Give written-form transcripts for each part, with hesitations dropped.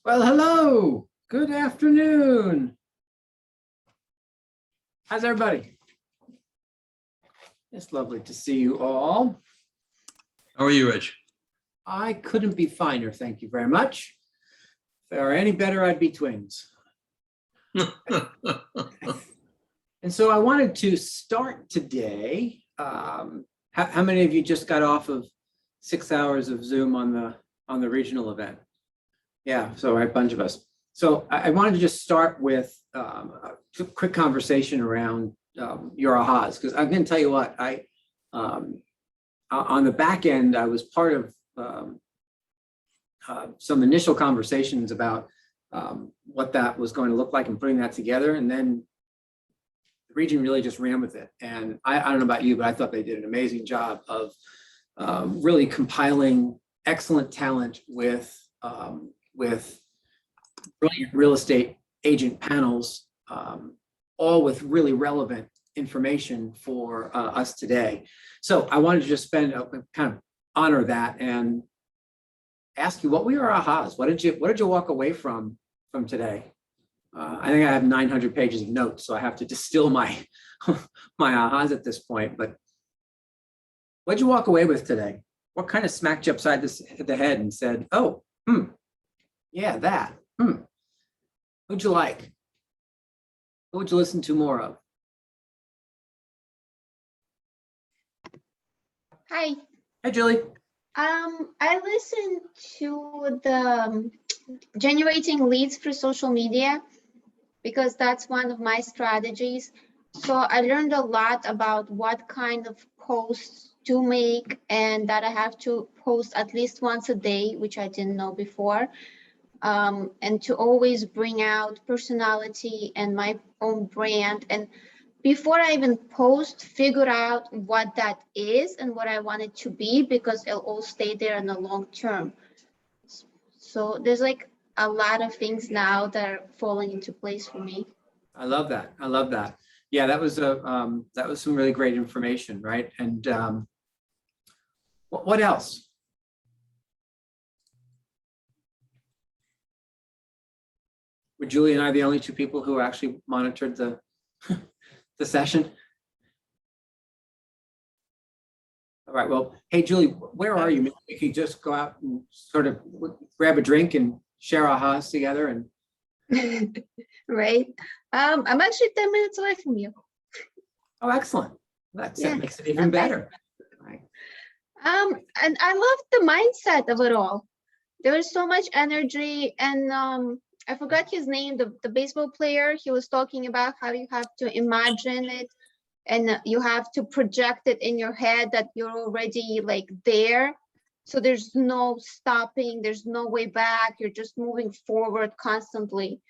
Well, hello. Good afternoon. How's everybody? It's lovely to see you all. How are you, Rich? I couldn't be finer, thank you very much. If they were any better, I'd be twins. And so I wanted to start today. How many of you just got off of 6 hours of Zoom on the regional event? Yeah, so a bunch of us. So I wanted to just start with a quick conversation around your ahas, because I'm going to tell you what, on the back end, I was part of some initial conversations about what that was going to look like and putting that together. And then the region really just ran with it. And I don't know about you, but I thought they did an amazing job of really compiling excellent talent with brilliant real estate agent panels, all with really relevant information for us today. So I wanted to just kind of honor that and ask you, what were your ahas? What did you walk away from today? I think I have 900 pages of notes, so I have to distill my my ahas at this point. But what did you walk away with today? What kind of smacked you upside the head and said, "Oh, yeah, that. Who'd you like? Who would you listen to more of?" Hi. Hi, Julie. I listened to the generating leads through social media because that's one of my strategies. So I learned a lot about what kind of posts to make and that I have to post at least once a day, which I didn't know before. And to always bring out personality and my own brand. And before I even post, figure out what that is and what I want it to be, because it'll all stay there in the long term. So there's like a lot of things now that are falling into place for me. I love that. I love that. Yeah, that was some really great information, right? And what else? Were Julie and I the only two people who actually monitored the the session? All right. Well, hey, Julie, where are you? Maybe we could just go out and sort of grab a drink and share ahas together. And Right. I'm actually 10 minutes away from you. oh, excellent. That Yeah, makes it even better. Right. And I love the mindset of it all. There was so much energy, and I forgot his name, the baseball player. He was talking about how you have to imagine it and you have to project it in your head that you're already like there. So there's no stopping, there's no way back. You're just moving forward constantly.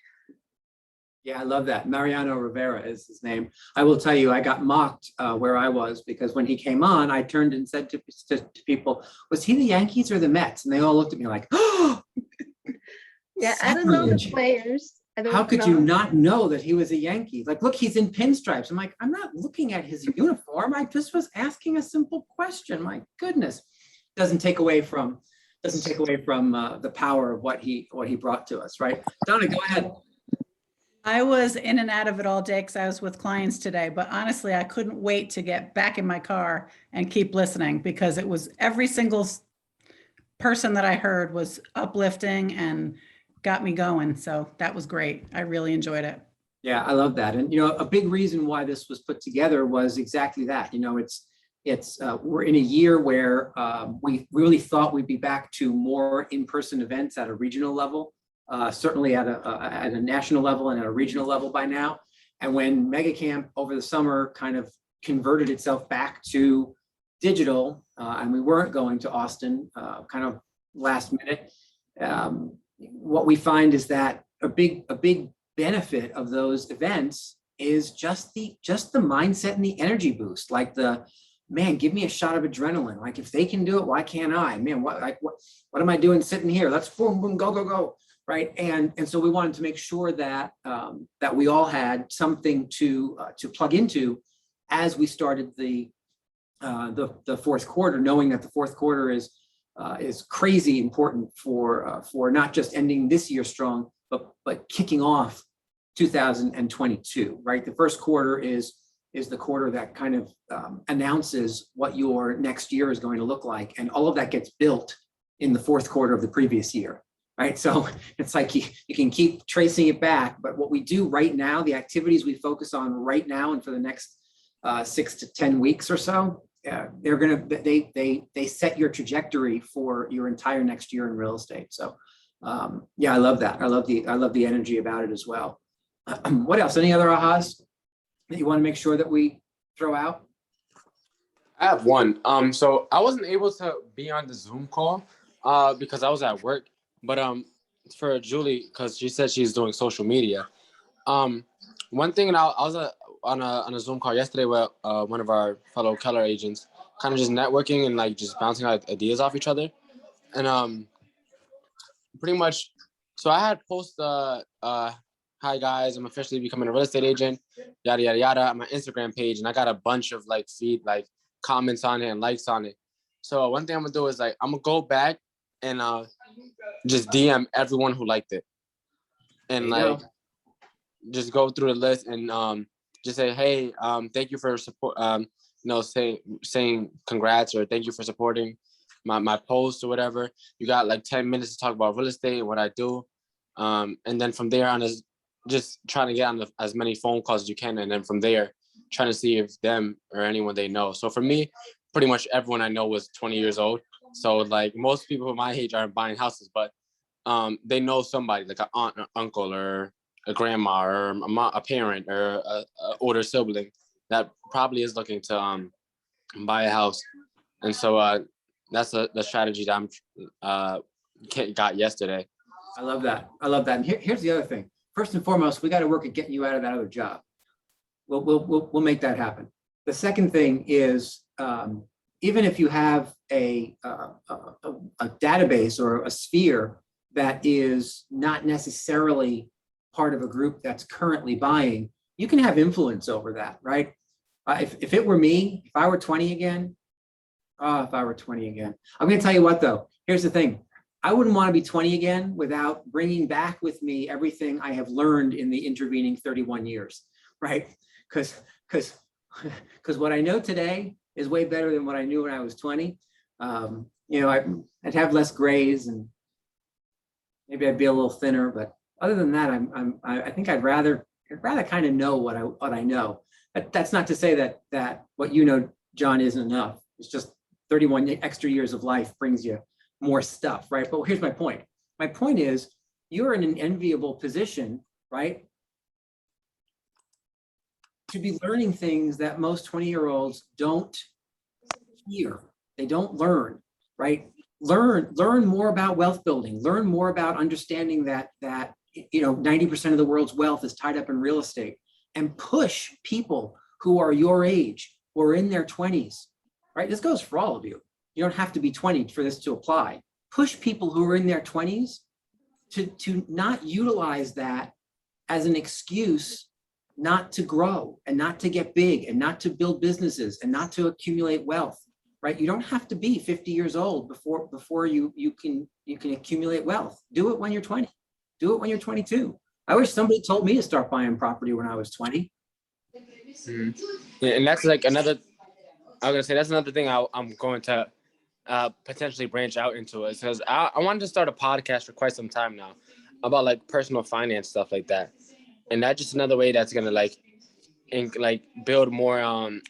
Yeah, I love that. Mariano Rivera is his name. I will tell you, I got mocked where I was, because when he came on, I turned and said to people, "Was he the Yankees or the Mets?" And they all looked at me like, "Oh, Yeah, I don't know the sacrilege. players. I don't How could know. you not know that he was a Yankee? Like, look, he's in pinstripes." I'm like, I'm not looking at his uniform. I just was asking a simple question. My goodness, doesn't take away from the power of what he brought to us, right? Donna, go ahead. I was in and out of it all day because I was with clients today, but honestly, I couldn't wait to get back in my car and keep listening, because it was every single person that I heard was uplifting and got me going. So that was great. I really enjoyed it. Yeah, I love that. And, a big reason why this was put together was exactly that. We're in a year where we really thought we'd be back to more in-person events at a regional level. Certainly at a national level and at a regional level by now. And when MegaCamp over the summer kind of converted itself back to digital, and we weren't going to Austin kind of last minute, what we find is that a big benefit of those events is just the mindset and the energy boost. Like man, give me a shot of adrenaline. Like, if they can do it, why can't I? Man, what am I doing sitting here? Let's boom, boom, go, go, go. Right. And so we wanted to make sure that that we all had something to plug into as we started the fourth quarter, knowing that the fourth quarter is is crazy important for not just ending this year strong, but kicking off 2022, right? The first quarter is the quarter that kind of announces what your next year is going to look like. And all of that gets built in the fourth quarter of the previous year, right? So it's like you can keep tracing it back, but what we do right now, the activities we focus on right now and for the next 6 to 10 weeks or so, they set your trajectory for your entire next year in real estate. So yeah, I love that. I love the energy about it as well. What else? Any other ahas that you want to make sure that we throw out? I have one. So I wasn't able to be on the Zoom call because I was at work. But for Julie, because she said she's doing social media. One thing, and I was on a Zoom call yesterday with one of our fellow Keller agents, kind of just networking and like just bouncing ideas off each other. And pretty much, so I had posted, hi guys, I'm officially becoming a real estate agent, yada, yada, yada, on my Instagram page. And I got a bunch of like comments on it and likes on it. So one thing I'm gonna do is like, I'm gonna go back and just DM everyone who liked it. And like, just go through the list and just say, hey, thank you for support, saying congrats or thank you for supporting my post or whatever. You got like 10 minutes to talk about real estate and what I do. And then from there on is just trying to get on as many phone calls as you can. And then from there, trying to see if them or anyone they know. So for me, pretty much everyone I know was 20 years old. So like most people my age aren't buying houses, but they know somebody like an aunt or uncle or a grandma or a parent or a older sibling that probably is looking to buy a house. And so that's the strategy that I'm got yesterday. I love that. I love that. And here's the other thing. First and foremost, we got to work at getting you out of that other job. We'll make that happen. The second thing is, even if you have a database or a sphere that is not necessarily part of a group that's currently buying, you can have influence over that, right? If it were me, if I were 20 again, I'm going to tell you what though, here's the thing. I wouldn't want to be 20 again without bringing back with me everything I have learned in the intervening 31 years, right? Because what I know today is way better than what I knew when I was 20. I'd have less grays and maybe I'd be a little thinner, but other than that, I think I'd rather kind of know what I know. But that's not to say that what you know, John, isn't enough. It's just 31 extra years of life brings you more stuff, right? But here's my point. My point is you're in an enviable position, right? To be learning things that most 20-year-olds don't hear. They don't learn, right? Learn more about wealth building. Learn more about understanding that 90% of the world's wealth is tied up in real estate, and push people who are your age or in their 20s, right? This goes for all of you. You don't have to be 20 for this to apply. Push people who are in their 20s to not utilize that as an excuse not to grow and not to get big and not to build businesses and not to accumulate wealth, right? You don't have to be 50 years old before you can accumulate wealth. Do it when you're 20. Do it when you're 22. I wish somebody told me to start buying property when I was 20. Yeah, and that's like another, I was gonna say, that's another thing I'm going to potentially branch out into, is because I wanted to start a podcast for quite some time now about like personal finance, stuff like that. And that's just another way that's gonna like build more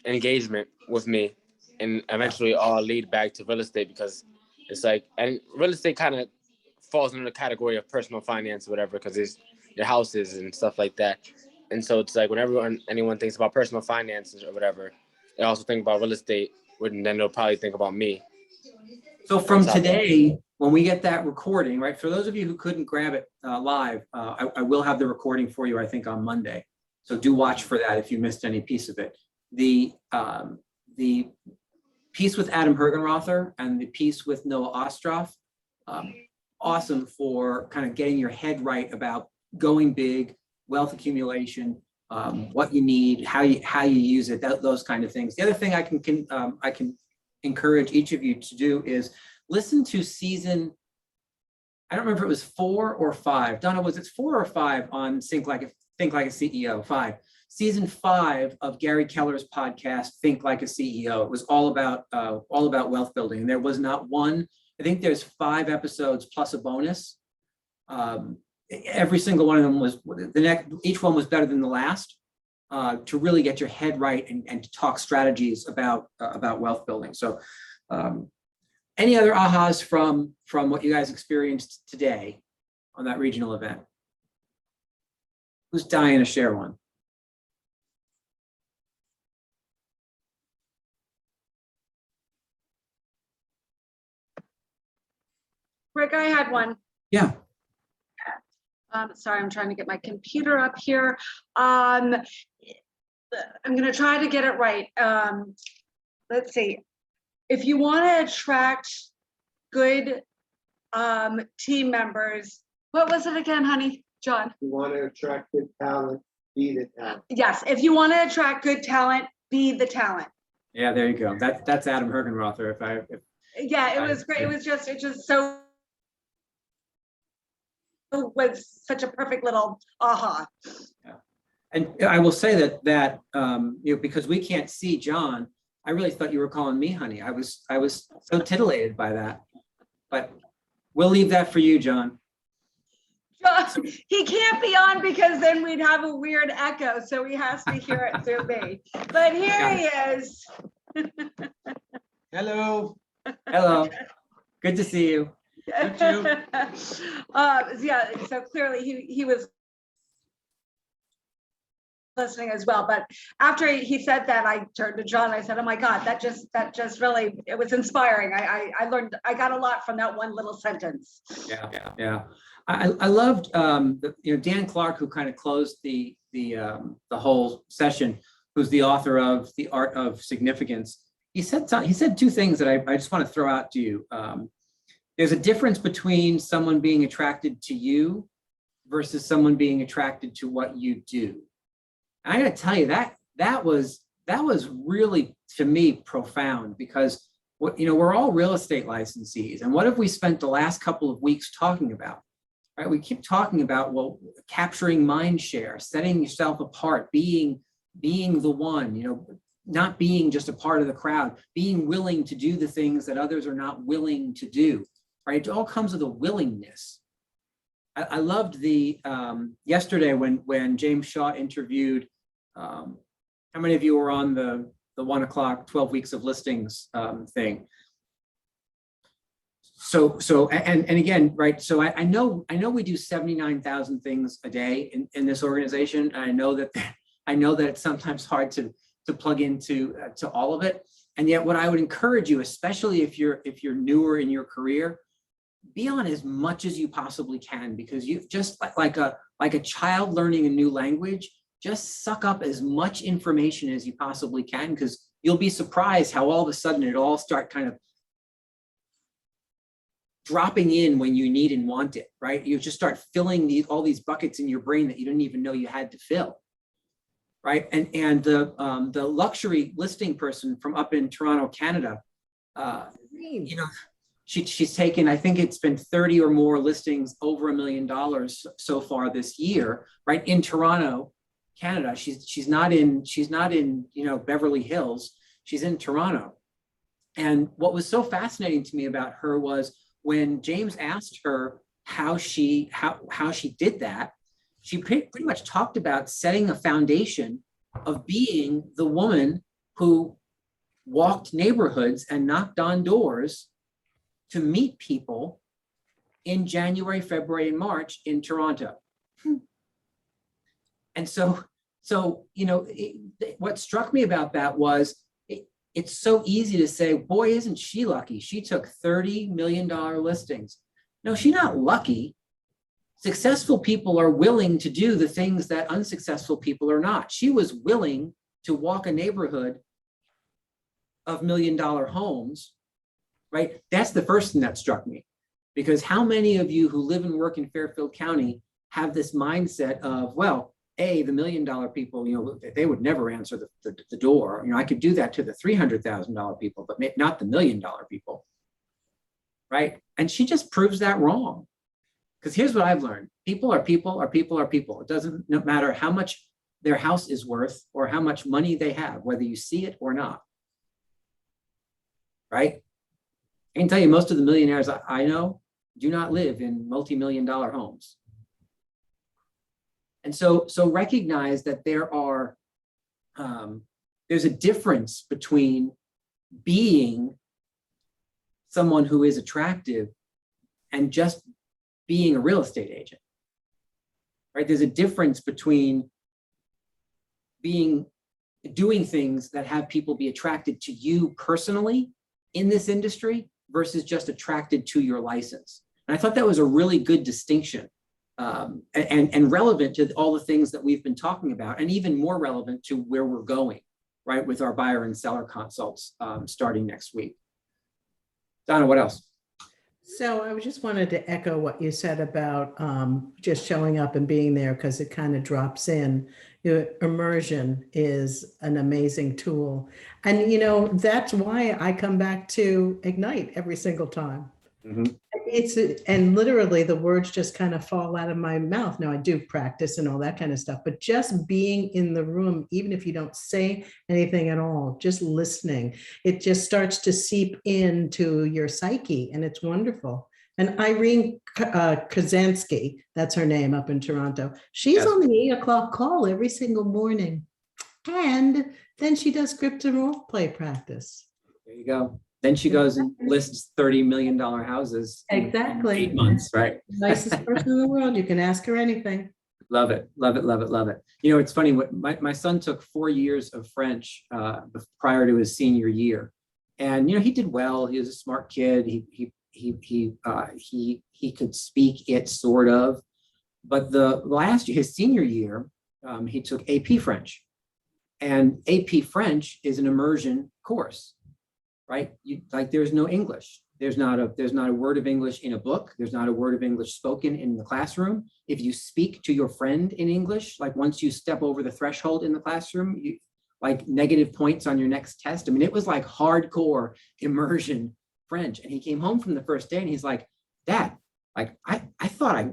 engagement with me, and eventually all lead back to real estate, because it's like, and real estate kind of falls under the category of personal finance or whatever, because it's your houses and stuff like that. And so it's like whenever anyone thinks about personal finances or whatever, they also think about real estate, and then they'll probably think about me. So from today, when we get that recording, right, for those of you who couldn't grab it live, I will have the recording for you, I think, on Monday. So do watch for that if you missed any piece of it. The piece with Adam Hergenrother and the piece with Noah Ostroff, awesome for kind of getting your head right about going big, wealth accumulation, what you need, how you use it, those kind of things. The other thing I can encourage each of you to do is listen to season, I don't remember if it was 4 or 5. Donna, was it 4 or 5 on Think Like a CEO? 5. Season 5 of Gary Keller's podcast, Think Like a CEO. It was all about wealth building. And there was not one, I think there's 5 episodes plus a bonus. Every single one of them was, each one was better than the last, to really get your head right and to talk strategies about wealth building. So any other ahas from what you guys experienced today on that regional event? Who's dying to share one? Rick, I had one. Yeah. Sorry, I'm trying to get my computer up here. I'm going to try to get it right. Let's see. If you want to attract good team members, what was it again, honey? John? You want to attract good talent, be the talent. Yes, if you want to attract good talent, be the talent. Yeah, there you go. That's Adam Hergenrother. Yeah, it was great. It just so was such a perfect little aha. Yeah. And I will say that because we can't see John, I really thought you were calling me honey. I was so titillated by that, but we'll leave that for you, John. He can't be on because then we'd have a weird echo, so he has to hear it through me. But here he is. Hello. Hello. Good to see you. Yeah, so clearly he was listening as well. But after he said that, I turned to John. I said, "Oh my God, that just really, it was inspiring. I learned, I got a lot from that one little sentence." Yeah. I loved Dan Clark, who kind of closed the whole session, who's the author of The Art of Significance. He said 2 things that I just want to throw out to you. There's a difference between someone being attracted to you versus someone being attracted to what you do. And I got to tell you that was really, to me, profound, because we're all real estate licensees, and what have we spent the last couple of weeks talking about? Right? We keep talking about, capturing mind share, setting yourself apart, being the one, not being just a part of the crowd, being willing to do the things that others are not willing to do, right? It all comes with a willingness. I loved yesterday when James Shaw interviewed, how many of you were on the 1 o'clock, 12 weeks of listings thing? So and again, right? So I know we do 79,000 things a day in this organization. And I know that it's sometimes hard to plug into to all of it. And yet, what I would encourage you, especially if you're newer in your career, be on as much as you possibly can, because you just like a child learning a new language, just suck up as much information as you possibly can, because you'll be surprised how all of a sudden it all start kind of dropping in when you need and want it, right? You just start filling all these buckets in your brain that you didn't even know you had to fill, right? And the luxury listing person from up in Toronto, Canada, she's taken, I think it's been 30 or more listings over $1 million so far this year, right? In Toronto, Canada. She's not in Beverly Hills. She's in Toronto. And what was so fascinating to me about her was when James asked her how she did that, she pretty much talked about setting a foundation of being the woman who walked neighborhoods and knocked on doors to meet people in January, February, and March in Toronto. And so what struck me about that was it's so easy to say, boy, isn't she lucky? She took $30 million listings. No, she's not lucky. Successful people are willing to do the things that unsuccessful people are not. She was willing to walk a neighborhood of $1 million homes, right? That's the first thing that struck me, because how many of you who live and work in Fairfield County have this mindset of, well, the $1 million people, they would never answer the door. I could do that to the $300,000 people, but not the $1 million people, right? And she just proves that wrong. Because here's what I've learned. People are people are people are people. It doesn't matter how much their house is worth or how much money they have, whether you see it or not. Right? I can tell you most of the millionaires I know do not live in multi-million-dollar homes. And so recognize that there's a difference between being someone who is attractive and just being a real estate agent, right? There's a difference between doing things that have people be attracted to you personally in this industry versus just attracted to your license. And I thought that was a really good distinction and relevant to all the things that we've been talking about, and even more relevant to where we're going, right, with our buyer and seller consults starting next week. Donna, what else? So I just wanted to echo what you said about just showing up and being there, because it kind of drops in. Immersion is an amazing tool. And, you know, that's why I come back to Ignite every single time. Mhm. And literally the words just kind of fall out of my mouth. Now I do practice and all that kind of stuff, but just being in the room, even if you don't say anything at all, just listening, it just starts to seep into your psyche, and it's wonderful. And Irene Kazansky, that's her name up in Toronto. She's Yes. on the 8 o'clock call every single morning. And then she does script and role play practice. There you go. Then she goes and lists $30 million houses. in Exactly. 8 months, right? Nicest person in the world. You can ask her anything. Love it, love it, love it, love it. You know, it's funny, my son took 4 years of French prior to his senior year. And, you know, he did well. He was a smart kid. He could speak it sort of. But the last year, his senior year, he took AP French. And AP French is an immersion course, right? There's no English. There's not a word of English in a book. There's not a word of English spoken in the classroom. If you speak to your friend in English, like once you step over the threshold in the classroom, you like negative points on your next test. I mean, it was like hardcore immersion French. And he came home from the first day and he's like, Dad, like I thought I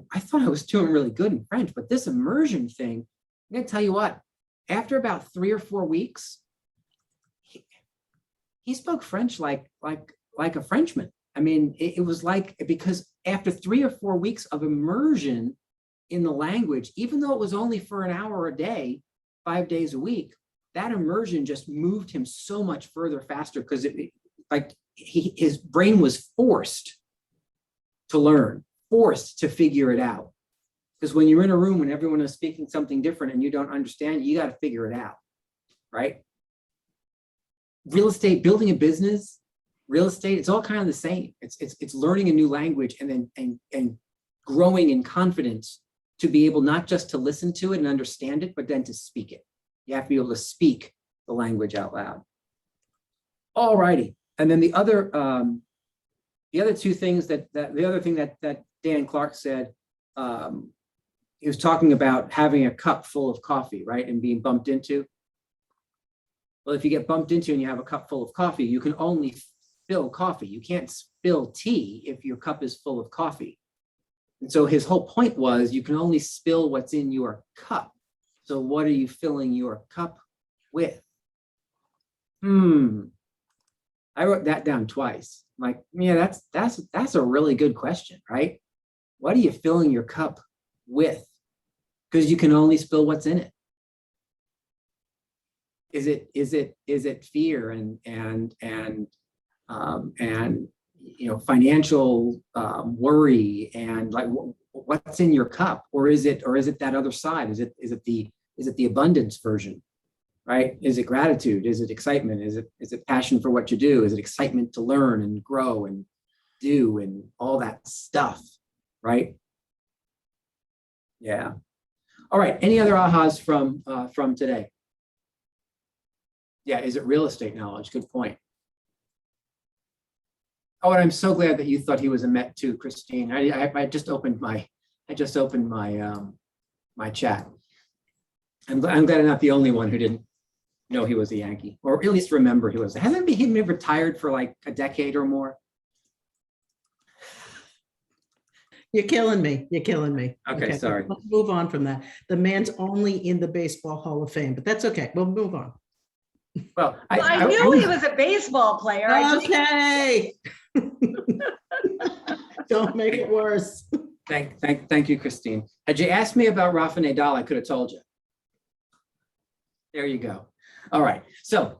was doing really good in French, but this immersion thing, I'm gonna tell you what, after about 3 or 4 weeks, he spoke French like a Frenchman. I mean, it was like, because after 3 or 4 weeks of immersion in the language, even though it was only for an hour a day, 5 days a week, that immersion just moved him so much further faster, because his brain was forced to learn, forced to figure it out. Because when you're in a room when everyone is speaking something different and you don't understand, you got to figure it out, right? Real estate, building a business, real estate, it's all kind of the same. It's learning a new language and then growing in confidence to be able not just to listen to it and understand it, but then to speak it. You have to be able to speak the language out loud. All righty. And then the other two things the other thing that Dan Clark said, he was talking about having a cup full of coffee, right? And being bumped into. Well, if you get bumped into and you have a cup full of coffee, you can only spill coffee. You can't spill tea if your cup is full of coffee. And so his whole point was you can only spill what's in your cup. So what are you filling your cup with? I wrote that down twice. I'm like, yeah, that's a really good question, right? What are you filling your cup with? Because you can only spill what's in it. Is it fear and you know, financial worry and like what's in your cup, or is it that other side? Is it the abundance version, right? Is it gratitude? Is it excitement? Is it passion for what you do? Is it excitement to learn and grow and do and all that stuff, right? Yeah. All right. Any other ahas from today? Yeah. Is it real estate knowledge? Good point. Oh, and I'm so glad that you thought he was a Met too, Christine. I just opened my my chat. I'm glad I'm not the only one who didn't know he was a Yankee, or at least remember he was. Hasn't he been retired for like a decade or more? You're killing me. You're killing me. Okay, sorry. Let's move on from that. The man's only in the Baseball Hall of Fame, but that's okay. We'll move on. Well, I knew he was a baseball player. I just, Okay. Don't make it worse. Thank you, Christine. Had you asked me about Rafa Nadal, I could have told you. There you go. All right. So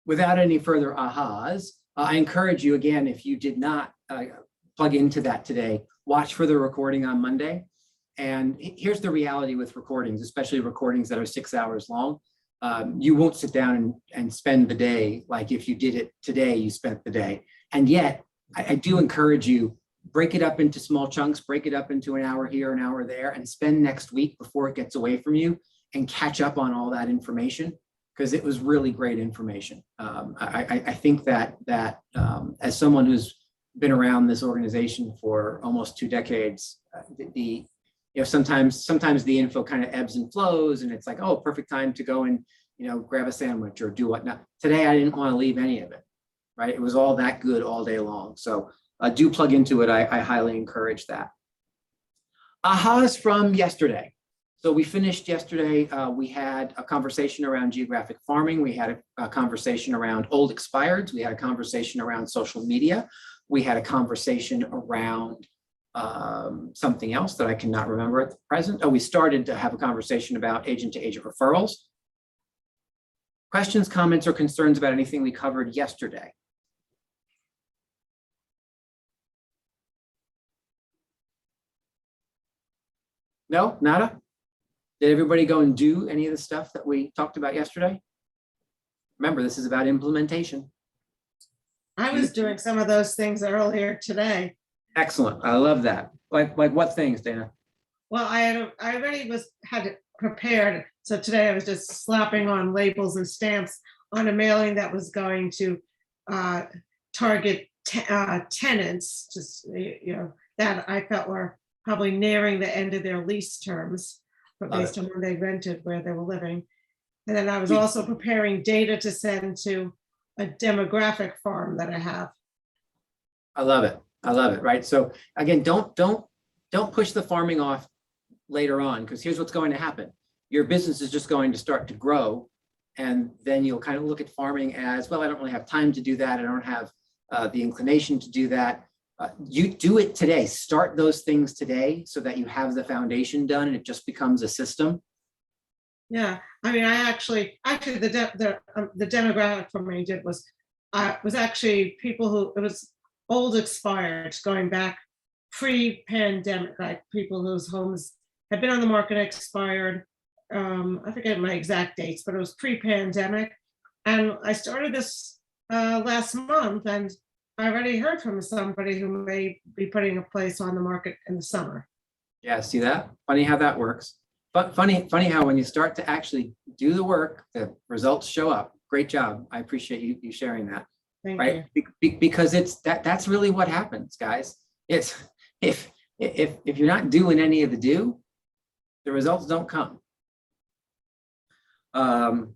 without any further ahas, I encourage you again, if you did not plug into that today, watch for the recording on Monday. And here's the reality with recordings, especially recordings that are 6 hours long. You won't sit down and spend the day like if you did it today, you spent the day. And yet, I do encourage you, break it up into small chunks, break it up into an hour here, an hour there, and spend next week before it gets away from you and catch up on all that information, because it was really great information. I think that as someone who's been around this organization for almost 2 decades, sometimes the info kind of ebbs and flows, and it's like, oh, perfect time to go and grab a sandwich or do whatnot. Today, I didn't want to leave any of it. Right, it was all that good all day long. So do plug into it. I highly encourage that. Ahas from yesterday. So we finished yesterday. We had a conversation around geographic farming. We had a conversation around old expireds. We had a conversation around social media. We had a conversation around something else that I cannot remember at the present. Oh, we started to have a conversation about agent-to-agent referrals. Questions, comments, or concerns about anything we covered yesterday? No, nada? Did everybody go and do any of the stuff that we talked about yesterday? Remember, this is about implementation. I was doing some of those things earlier today. Excellent. I love that. Like what things, Dana? Well, I already had it prepared. So today I was just slapping on labels and stamps on a mailing that was going to target tenants, just that I felt were probably nearing the end of their lease terms, but based on when they rented where they were living. And then I was also preparing data to send to a demographic farm that I have. I love it. I love it. Right. So again, don't push the farming off later on, because here's what's going to happen. Your business is just going to start to grow, and then you'll kind of look at farming as, well, I don't really have time to do that. I don't have the inclination to do that. You do it today. Start those things today so that you have the foundation done and it just becomes a system. Yeah, I mean, I actually the demographic for me was actually people who, it was old expired, going back pre-pandemic, like people whose homes had been on the market and expired. I forget my exact dates, but it was pre-pandemic. And I started this last month, and I already heard from somebody who may be putting a place on the market in the summer. Yeah, see that? Funny how that works. But funny how when you start to actually do the work, the results show up. Great job. I appreciate you sharing that. Thank right? you. Because it's that's really what happens, guys. It's if you're not doing any of the results don't come. John,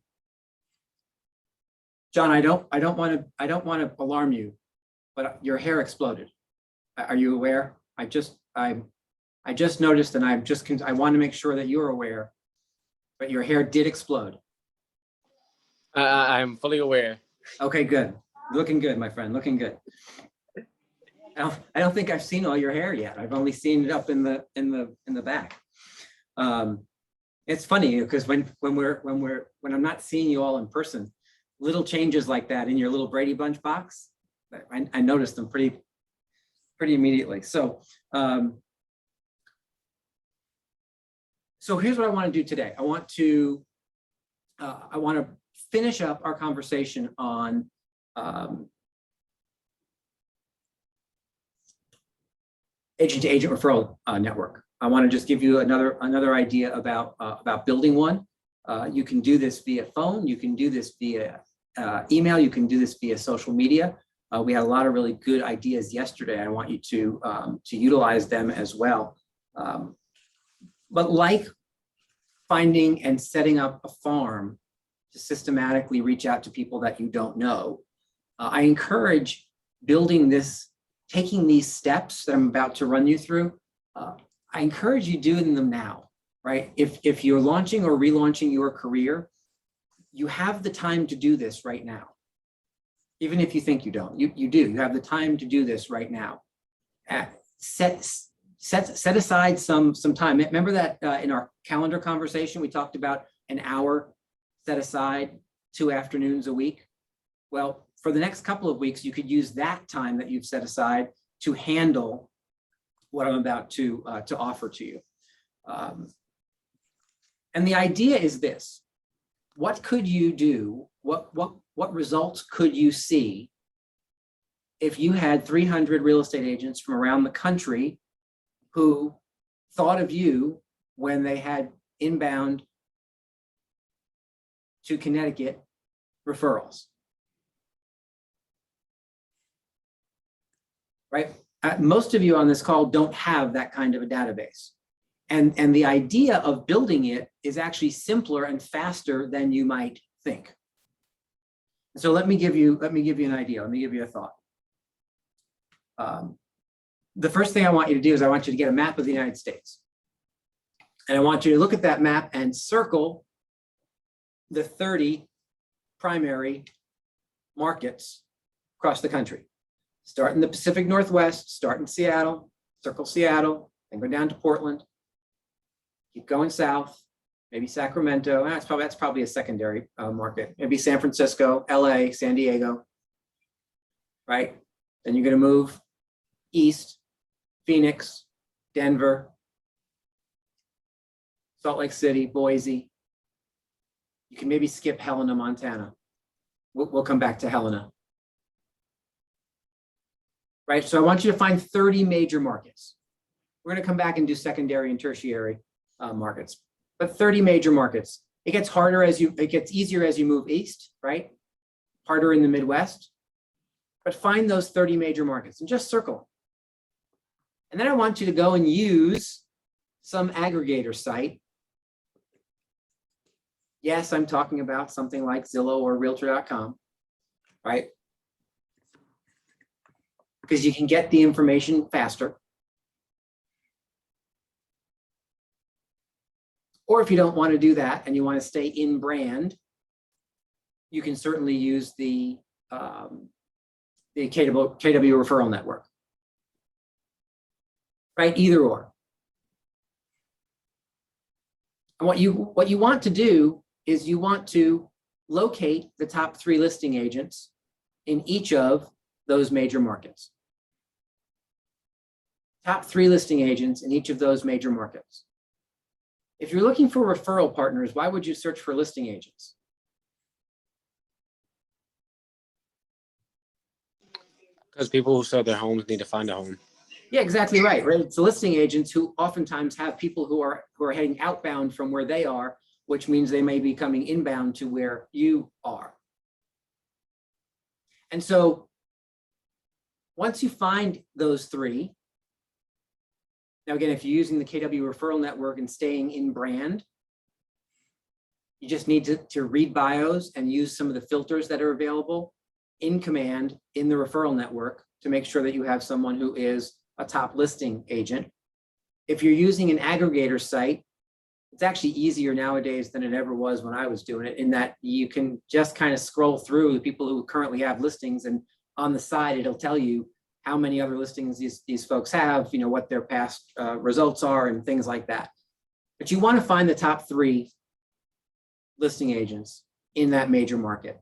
I don't want to alarm you, but your hair exploded. Are you aware? I just noticed, and I want to make sure that you're aware, but your hair did explode. I'm fully aware. Okay, good. Looking good, my friend. Looking good. I don't think I've seen all your hair yet. I've only seen it up in the back. It's funny because when I'm not seeing you all in person, little changes like that in your little Brady Bunch box, I noticed them pretty immediately. So here's what I want to do today. I want to finish up our conversation on agent-to-agent referral network. I want to just give you another idea about building one. You can do this via phone. You can do this via email. You can do this via social media. We had a lot of really good ideas yesterday. I want you to utilize them as well. But like finding and setting up a farm to systematically reach out to people that you don't know, I encourage building this taking these steps that I'm about to run you through, I encourage you doing them now, right? If you're launching or relaunching your career, you have the time to do this right now. Even if you think you don't, you do. You have the time to do this right now. Set aside some time. Remember that in our calendar conversation, we talked about an hour set aside 2 afternoons a week. Well, for the next couple of weeks, you could use that time that you've set aside to handle what I'm about to offer to you. And the idea is this: what could you do? What results could you see if you had 300 real estate agents from around the country who thought of you when they had inbound to Connecticut referrals? Right? Most of you on this call don't have that kind of a database. And the idea of building it is actually simpler and faster than you might think. So let me give you an idea. Let me give you a thought. The first thing I want you to do is I want you to get a map of the United States. And I want you to look at that map and circle the 30 primary markets across the country. Start in the Pacific Northwest, start in Seattle, circle Seattle, then go down to Portland. Keep going south, maybe Sacramento. That's probably a secondary market. Maybe San Francisco, LA, San Diego, right? Then you're going to move east, Phoenix, Denver, Salt Lake City, Boise. You can maybe skip Helena, Montana. We'll come back to Helena. Right, so I want you to find 30 major markets. We're going to come back and do secondary and tertiary markets, but 30 major markets. It gets harder it gets easier as you move east, right? Harder in the Midwest, but find those 30 major markets and just circle. And then I want you to go and use some aggregator site. Yes, I'm talking about something like Zillow or Realtor.com, right? Because you can get the information faster. Or if you don't want to do that and you want to stay in brand, you can certainly use the KW referral network. Right, either or. And what you want to do is you want to locate the top 3 listing agents in each of those major markets. Top 3 listing agents in each of those major markets. If you're looking for referral partners, why would you search for listing agents? Because people who sell their homes need to find a home. Yeah, exactly right. It's the listing agents who oftentimes have people who are heading outbound from where they are, which means they may be coming inbound to where you are. And so once you find those 3, now again, if you're using the KW referral network and staying in brand, you just need to read bios and use some of the filters that are available in command in the referral network to make sure that you have someone who is a top listing agent. If you're using an aggregator site, it's actually easier nowadays than it ever was when I was doing it, in that you can just kind of scroll through the people who currently have listings, and on the side, it'll tell you how many other listings these folks have, what their past results are and things like that. But you want to find the top 3 listing agents in that major market.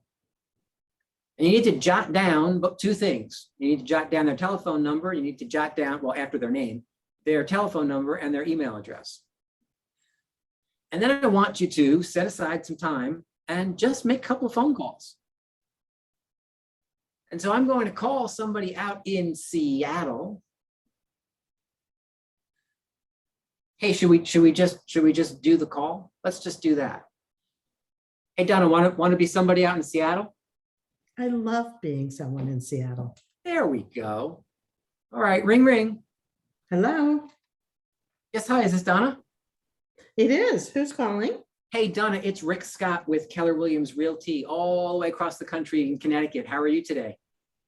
And you need to jot down 2 things. You need to jot down their telephone number. You need to jot down, well, after their name, their telephone number and their email address. And then I want you to set aside some time and just make a couple of phone calls. And so I'm going to call somebody out in Seattle. Hey, should we just do the call? Let's just do that. Hey, Donna, want to be somebody out in Seattle? I love being someone in Seattle. There we go. All right, ring, ring. Hello, Yes, hi, is this Donna? it is. Who's calling? Hey, Donna, it's Rick Scott with Keller Williams Realty, all the way across the country in Connecticut. How are you today?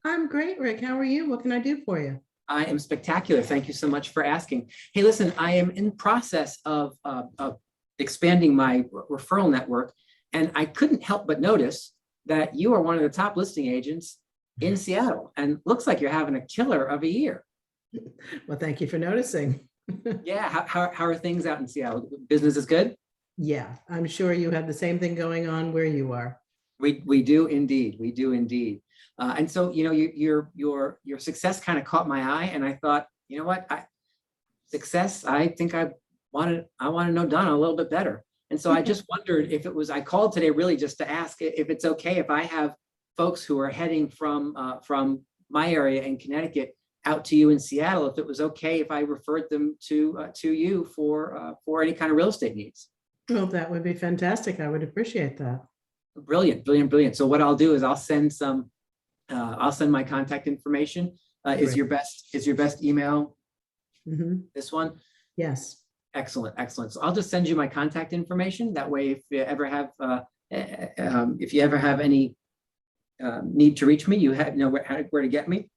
I'm great, Rick. How are you? What can I do for you? I am spectacular. Thank you so much for asking. Hey, listen, I am in process of expanding my referral network, and I couldn't help but notice that you are one of the top listing agents in Seattle, and looks like you're having a killer of a year. Well, thank you for noticing. Yeah, how are things out in Seattle? Business is good? Yeah, I'm sure you have the same thing going on where you are. We do indeed. We do indeed. And so, you know, your success kind of caught my eye, and I thought, you know what, success. I think I want to know Donna a little bit better. And so I just wondered if it was. I called today really just to ask if it's okay if I have folks who are heading from my area in Connecticut out to you in Seattle. If it was okay if I referred them to you for any kind of real estate needs. Well, that would be fantastic. I would appreciate that. Brilliant, brilliant, brilliant. So what I'll do is I'll send my contact information. Is Great. your best email Mhm. this one? Yes. Excellent, excellent. So I'll just send you my contact information. That way, if you ever have any need to reach me, you know where to get me.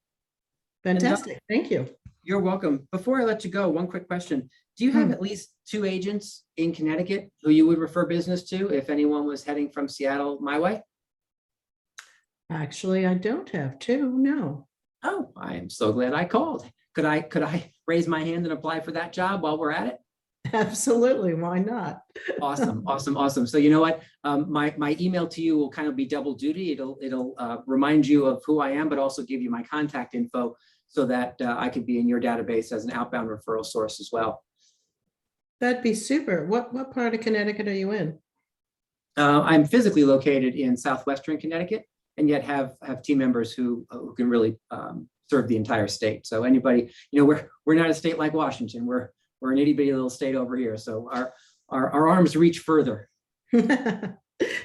Fantastic. Thank you. You're welcome. Before I let you go, one quick question. Do you have at least 2 agents in Connecticut who you would refer business to if anyone was heading from Seattle my way? Actually, I don't have 2. No. Oh, I am so glad I called. Could I raise my hand and apply for that job while we're at it? Absolutely. Why not? Awesome, awesome, awesome. So you know what? My email to you will kind of be double duty. It'll remind you of who I am, but also give you my contact info so that I could be in your database as an outbound referral source as well. That'd be super. What part of Connecticut are you in? I'm physically located in southwestern Connecticut, and yet have team members who can really serve the entire state. So anybody, you know, we're not a state like Washington. We're an itty bitty little state over here. So our arms reach further.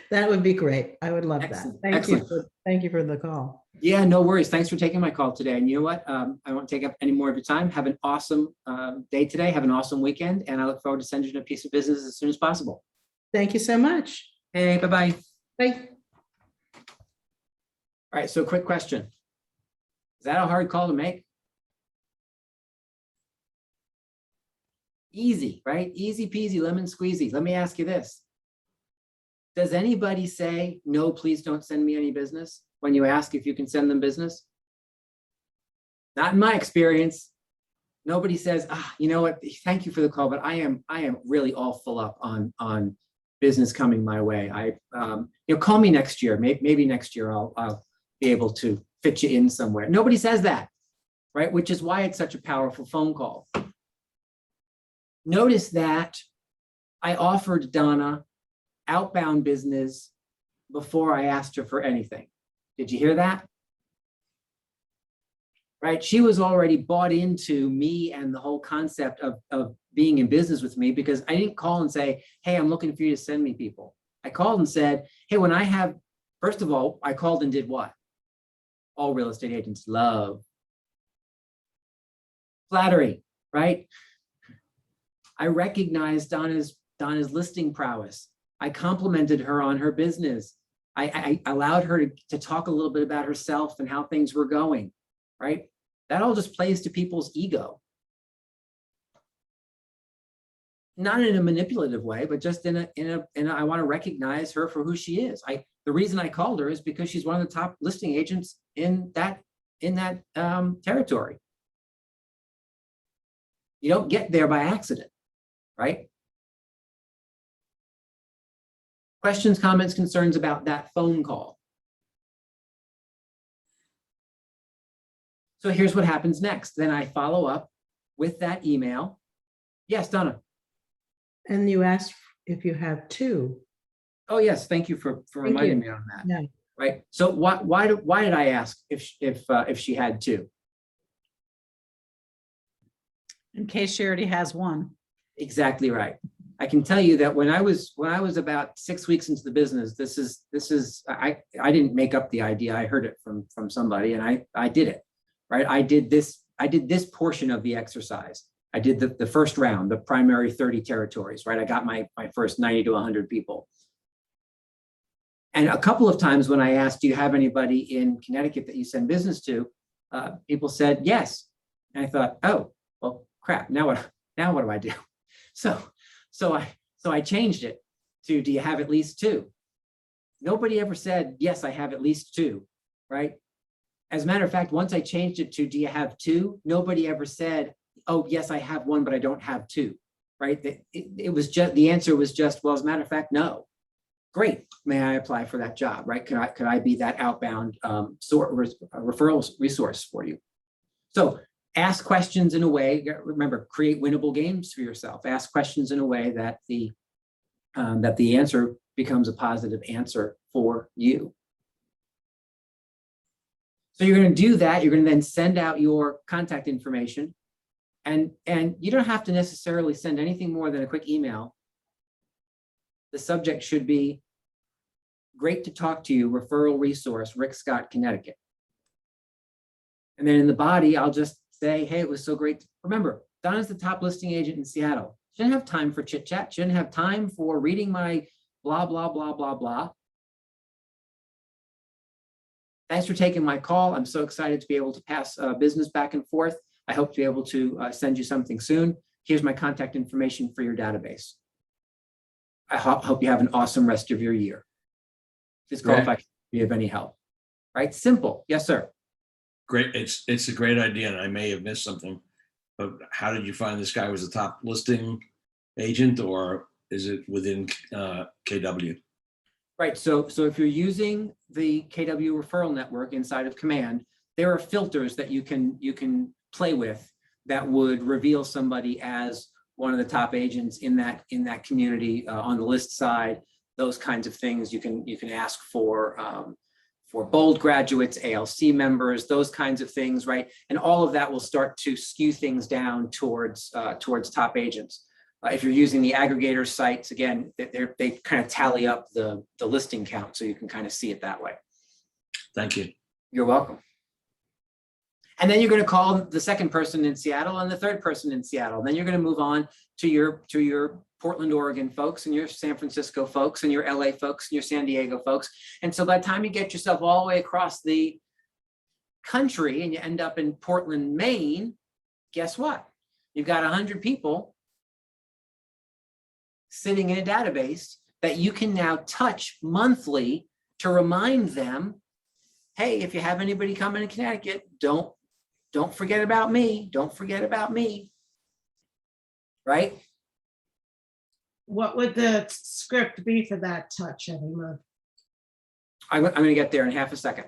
That would be great. I would love Excellent, that. excellent. Thank you for the call. Yeah, no worries. Thanks for taking my call today. And you know what? I won't take up any more of your time. Have an awesome day today. Have an awesome weekend. And I look forward to sending you a piece of business as soon as possible. Thank you so much. Hey, bye-bye. Bye. All right, so quick question. Is that a hard call to make? Easy, right? Easy peasy, lemon squeezy. Let me ask you this. Does anybody say, no, please don't send me any business when you ask if you can send them business? Not in my experience. Nobody says, you know what, thank you for the call, but I am really all full up on business coming my way. Call me next year. Maybe next year I'll be able to fit you in somewhere. Nobody says that, right? Which is why it's such a powerful phone call. Notice that I offered Donna outbound business before I asked her for anything. Did you hear that? Right? She was already bought into me and the whole concept of being in business with me, because I didn't call and say, hey, I'm looking for you to send me people. I called and said, hey, first of all, I called and did what? All real estate agents love flattery, right? I recognized Donna's listing prowess. I complimented her on her business. I allowed her to talk a little bit about herself and how things were going, right? That all just plays to people's ego. Not in a manipulative way, but just in a I want to recognize her for who she is. The reason I called her is because she's one of the top listing agents in that territory. You don't get there by accident, right? Questions, comments, concerns about that phone call? So here's what happens next. Then I follow up with that email. Yes, Donna. And you asked if you have 2. Oh yes, thank you for reminding me on that. Yeah. Right. So why did I ask if she had 2? In case she already has one. Exactly right. I can tell you that when I was about 6 weeks into the business, this is I didn't make up the idea. I heard it from somebody, and I did it. Right. I did this portion of the exercise. I did the first round, the primary 30 territories, right? I got my first 90 to 100 people. And a couple of times when I asked, do you have anybody in Connecticut that you send business to? People said, yes. And I thought, oh, well, crap, now what do I do? So I changed it to, do you have at least 2? Nobody ever said, yes, I have at least 2, right? As a matter of fact, once I changed it to, do you have 2? Nobody ever said, oh, yes, I have 1, but I don't have 2, right? It was just, the answer was just, well, as a matter of fact, no. Great, may I apply for that job, right? Could I be that outbound referral resource for you? So ask questions in a way, remember, create winnable games for yourself. Ask questions in a way that the answer becomes a positive answer for you. So you're going to do that. You're going to then send out your contact information, and you don't have to necessarily send anything more than a quick email. The subject should be, great to talk to you, referral resource, Rick Scott, Connecticut. And then in the body, I'll just say, hey, it was so great. Remember, Donna's the top listing agent in Seattle. She didn't have time for chit chat. She didn't have time for reading my blah, blah, blah, blah, blah. Thanks for taking my call. I'm so excited to be able to pass business back and forth. I hope to be able to send you something soon. Here's my contact information for your database. I hope you have an awesome rest of your year. Just call if I can be of any help. Right? Simple. Yes, sir. Great. It's a great idea, and I may have missed something, but how did you find this guy was a top listing agent, or is it within KW? Right. So if you're using the KW referral network inside of Command, there are filters that you can play with that would reveal somebody as one of the top agents in that community on the list side. Those kinds of things you can ask for bold graduates, ALC members, those kinds of things, right? And all of that will start to skew things down towards top agents. If you're using the aggregator sites, again, they kind of tally up the listing count, so you can kind of see it that way. Thank you. You're welcome. And then you're going to call the second person in Seattle and the third person in Seattle. Then you're going to move on to your Portland, Oregon folks, and your San Francisco folks, and your LA folks, and your San Diego folks. And so by the time you get yourself all the way across the country and you end up in Portland, Maine, guess what? You've got 100 people sitting in a database that you can now touch monthly to remind them, hey, if you have anybody coming to Connecticut, don't forget about me. Don't forget about me. Right? What would the script be for that touch every month? I'm going to get there in half a second.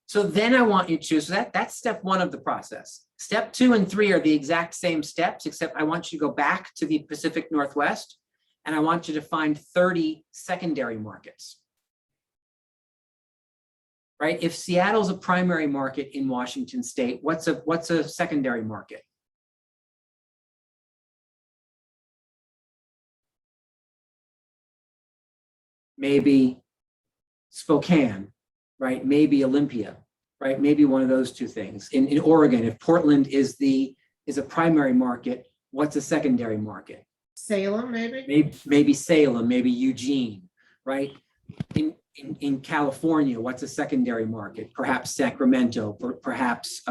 So then I want you to, so that's step 1 of the process. Step 2 and 3 are the exact same steps, except I want you to go back to the Pacific Northwest, and I want you to find 30 secondary markets. Right? If Seattle's a primary market in Washington State, what's a secondary market? Maybe Spokane, right? Maybe Olympia, right? Maybe one of those two things. In Oregon, if Portland is a primary market, what's a secondary market? Salem, maybe? Maybe Salem, maybe Eugene, right? In California, what's a secondary market? Perhaps Sacramento, perhaps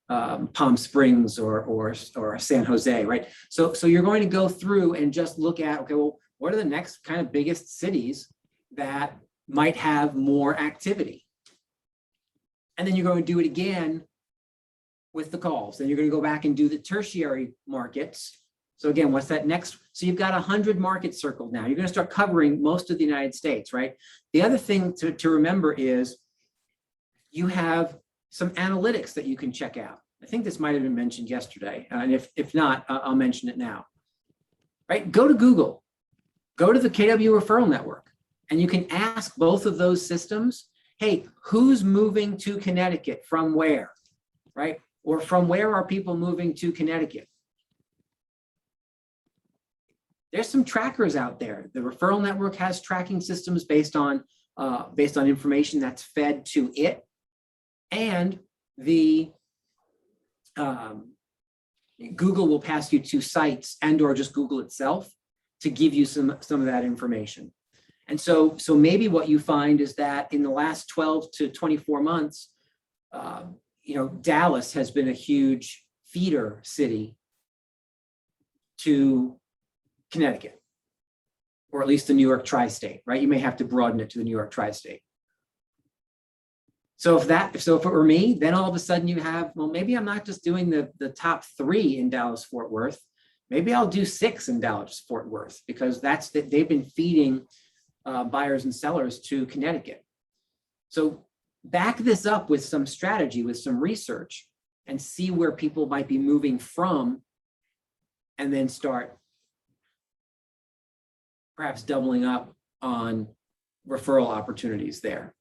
Palm Springs or San Jose, right? So you're going to go through and just look at, okay, well, what are the next kind of biggest cities that might have more activity? And then you're going to do it again with the calls. Then you're going to go back and do the tertiary markets. So again, what's that next? So you've got 100 markets circled now. You're going to start covering most of the United States, right? The other thing to remember is you have some analytics that you can check out. I think this might have been mentioned yesterday. And if not, I'll mention it now, right? Go to Google, go to the KW referral network, and you can ask both of those systems, hey, who's moving to Connecticut from where, right? Or from where are people moving to Connecticut? There's some trackers out there. The referral network has tracking systems based on information that's fed to it, and the Google will pass you to sites and/or just Google itself to give you some of that information. And so maybe what you find is that in the last 12 to 24 months, Dallas has been a huge feeder city to Connecticut, or at least the New York tri-state, right? You may have to broaden it to the New York tri-state. So if it were me, then all of a sudden you have, well, maybe I'm not just doing the top 3 in Dallas Fort Worth. Maybe I'll do 6 in Dallas Fort Worth, because they've been feeding buyers and sellers to Connecticut. So back this up with some strategy, with some research, and see where people might be moving from, and then start perhaps doubling up on referral opportunities there.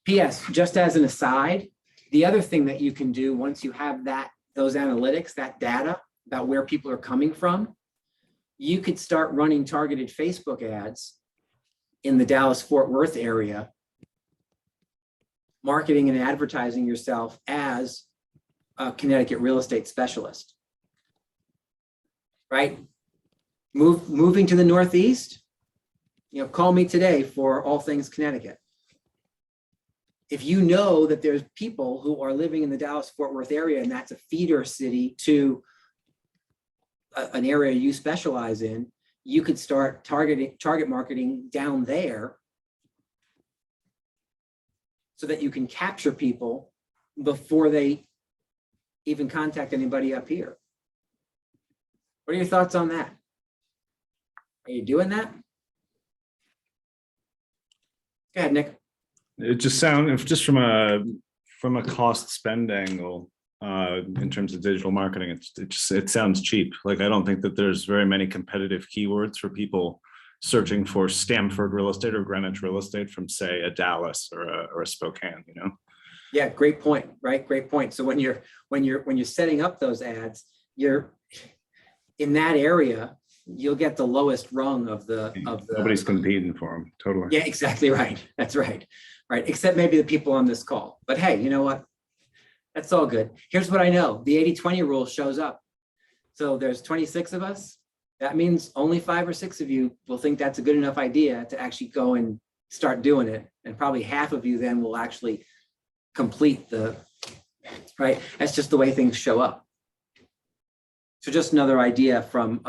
P.S. Just as an aside, the other thing that you can do once you have those analytics, that data about where people are coming from, you could start running targeted Facebook ads in the Dallas-Fort Worth area, marketing and advertising yourself as a Connecticut real estate specialist, right? Moving to the Northeast, call me today for all things Connecticut. If you know that there's people who are living in the Dallas-Fort Worth area, and that's a feeder city to an area you specialize in, you could start target marketing down there so that you can capture people before they even contact anybody up here. What are your thoughts on that? Are you doing that? Go ahead, Nick. It just sounds, just from a cost spend angle, in terms of digital marketing, it sounds cheap. Like, I don't think that there's very many competitive keywords for people searching for Stamford real estate or Greenwich real estate from, say, a Dallas or a Spokane. Yeah, great point, right? Great point. So when you're setting up those ads, you're in that area, you'll get the lowest rung of the. Nobody's competing for them. Totally. Yeah, exactly right. That's right. Right. Except maybe the people on this call. But hey, you know what? That's all good. Here's what I know. The 80-20 rule shows up. So there's 26 of us. That means only 5 or 6 of you will think that's a good enough idea to actually go and start doing it. And probably half of you then will actually complete right? That's just the way things show up. So just another idea from,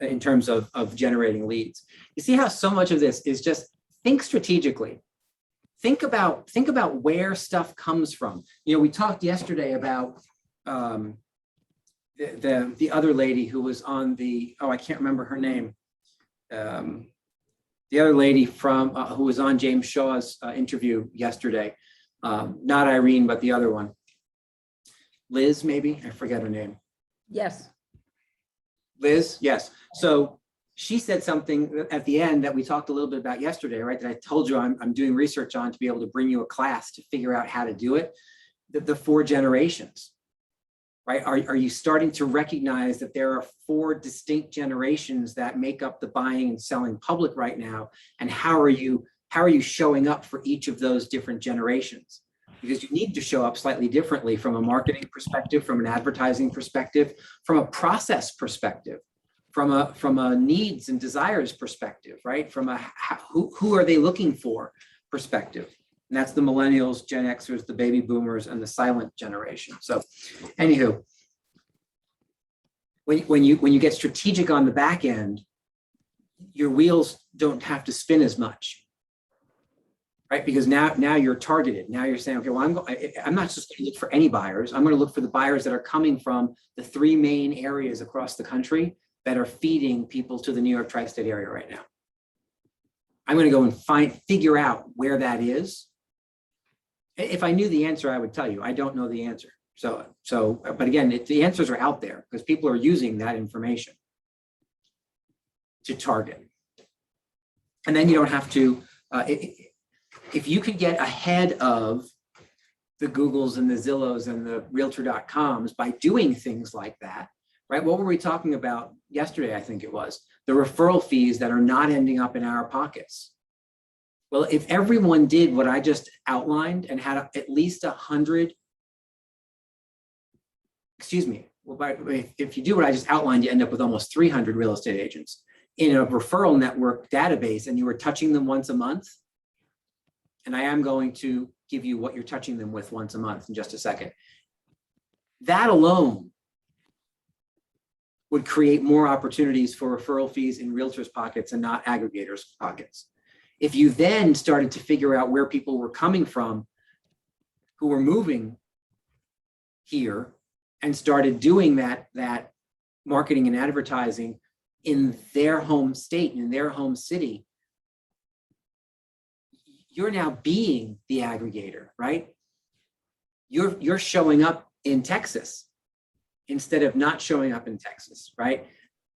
in terms of generating leads. You see how so much of this is just think strategically. Think about where stuff comes from. We talked yesterday about the other lady who was on I can't remember her name. The other lady who was on James Shaw's interview yesterday. Not Irene, but the other one. Liz, maybe? I forget her name. Yes. Liz, yes. So she said something at the end that we talked a little bit about yesterday, right? That I told you I'm doing research on to be able to bring you a class to figure out how to do it. The 4 generations, right? Are you starting to recognize that there are 4 distinct generations that make up the buying and selling public right now? And how are you showing up for each of those different generations? Because you need to show up slightly differently from a marketing perspective, from an advertising perspective, from a process perspective, from a needs and desires perspective, right? From a who are they looking for perspective. And that's the millennials, Gen Xers, the baby boomers, and the silent generation. So anywho, when you get strategic on the back end, your wheels don't have to spin as much. Right, because now you're targeted. Now you're saying, okay, well, I'm not just going to look for any buyers. I'm going to look for the buyers that are coming from the 3 main areas across the country that are feeding people to the New York tri-state area right now. I'm going to go and figure out where that is. If I knew the answer, I would tell you. I don't know the answer. So, but again, the answers are out there because people are using that information to target. And then you don't have to. If you could get ahead of the Googles and the Zillows and the Realtor.coms by doing things like that, right? What were we talking about yesterday? I think it was the referral fees that are not ending up in our pockets. Well, if everyone did what I just outlined and had at least 100, if you do what I just outlined, you end up with almost 300 real estate agents in a referral network database, and you were touching them once a month. And I am going to give you what you're touching them with once a month in just a second. That alone would create more opportunities for referral fees in realtors' pockets and not aggregators' pockets. If you then started to figure out where people were coming from who were moving here and started doing that marketing and advertising in their home state, in their home city, you're now being the aggregator, right? You're showing up in Texas instead of not showing up in Texas, right?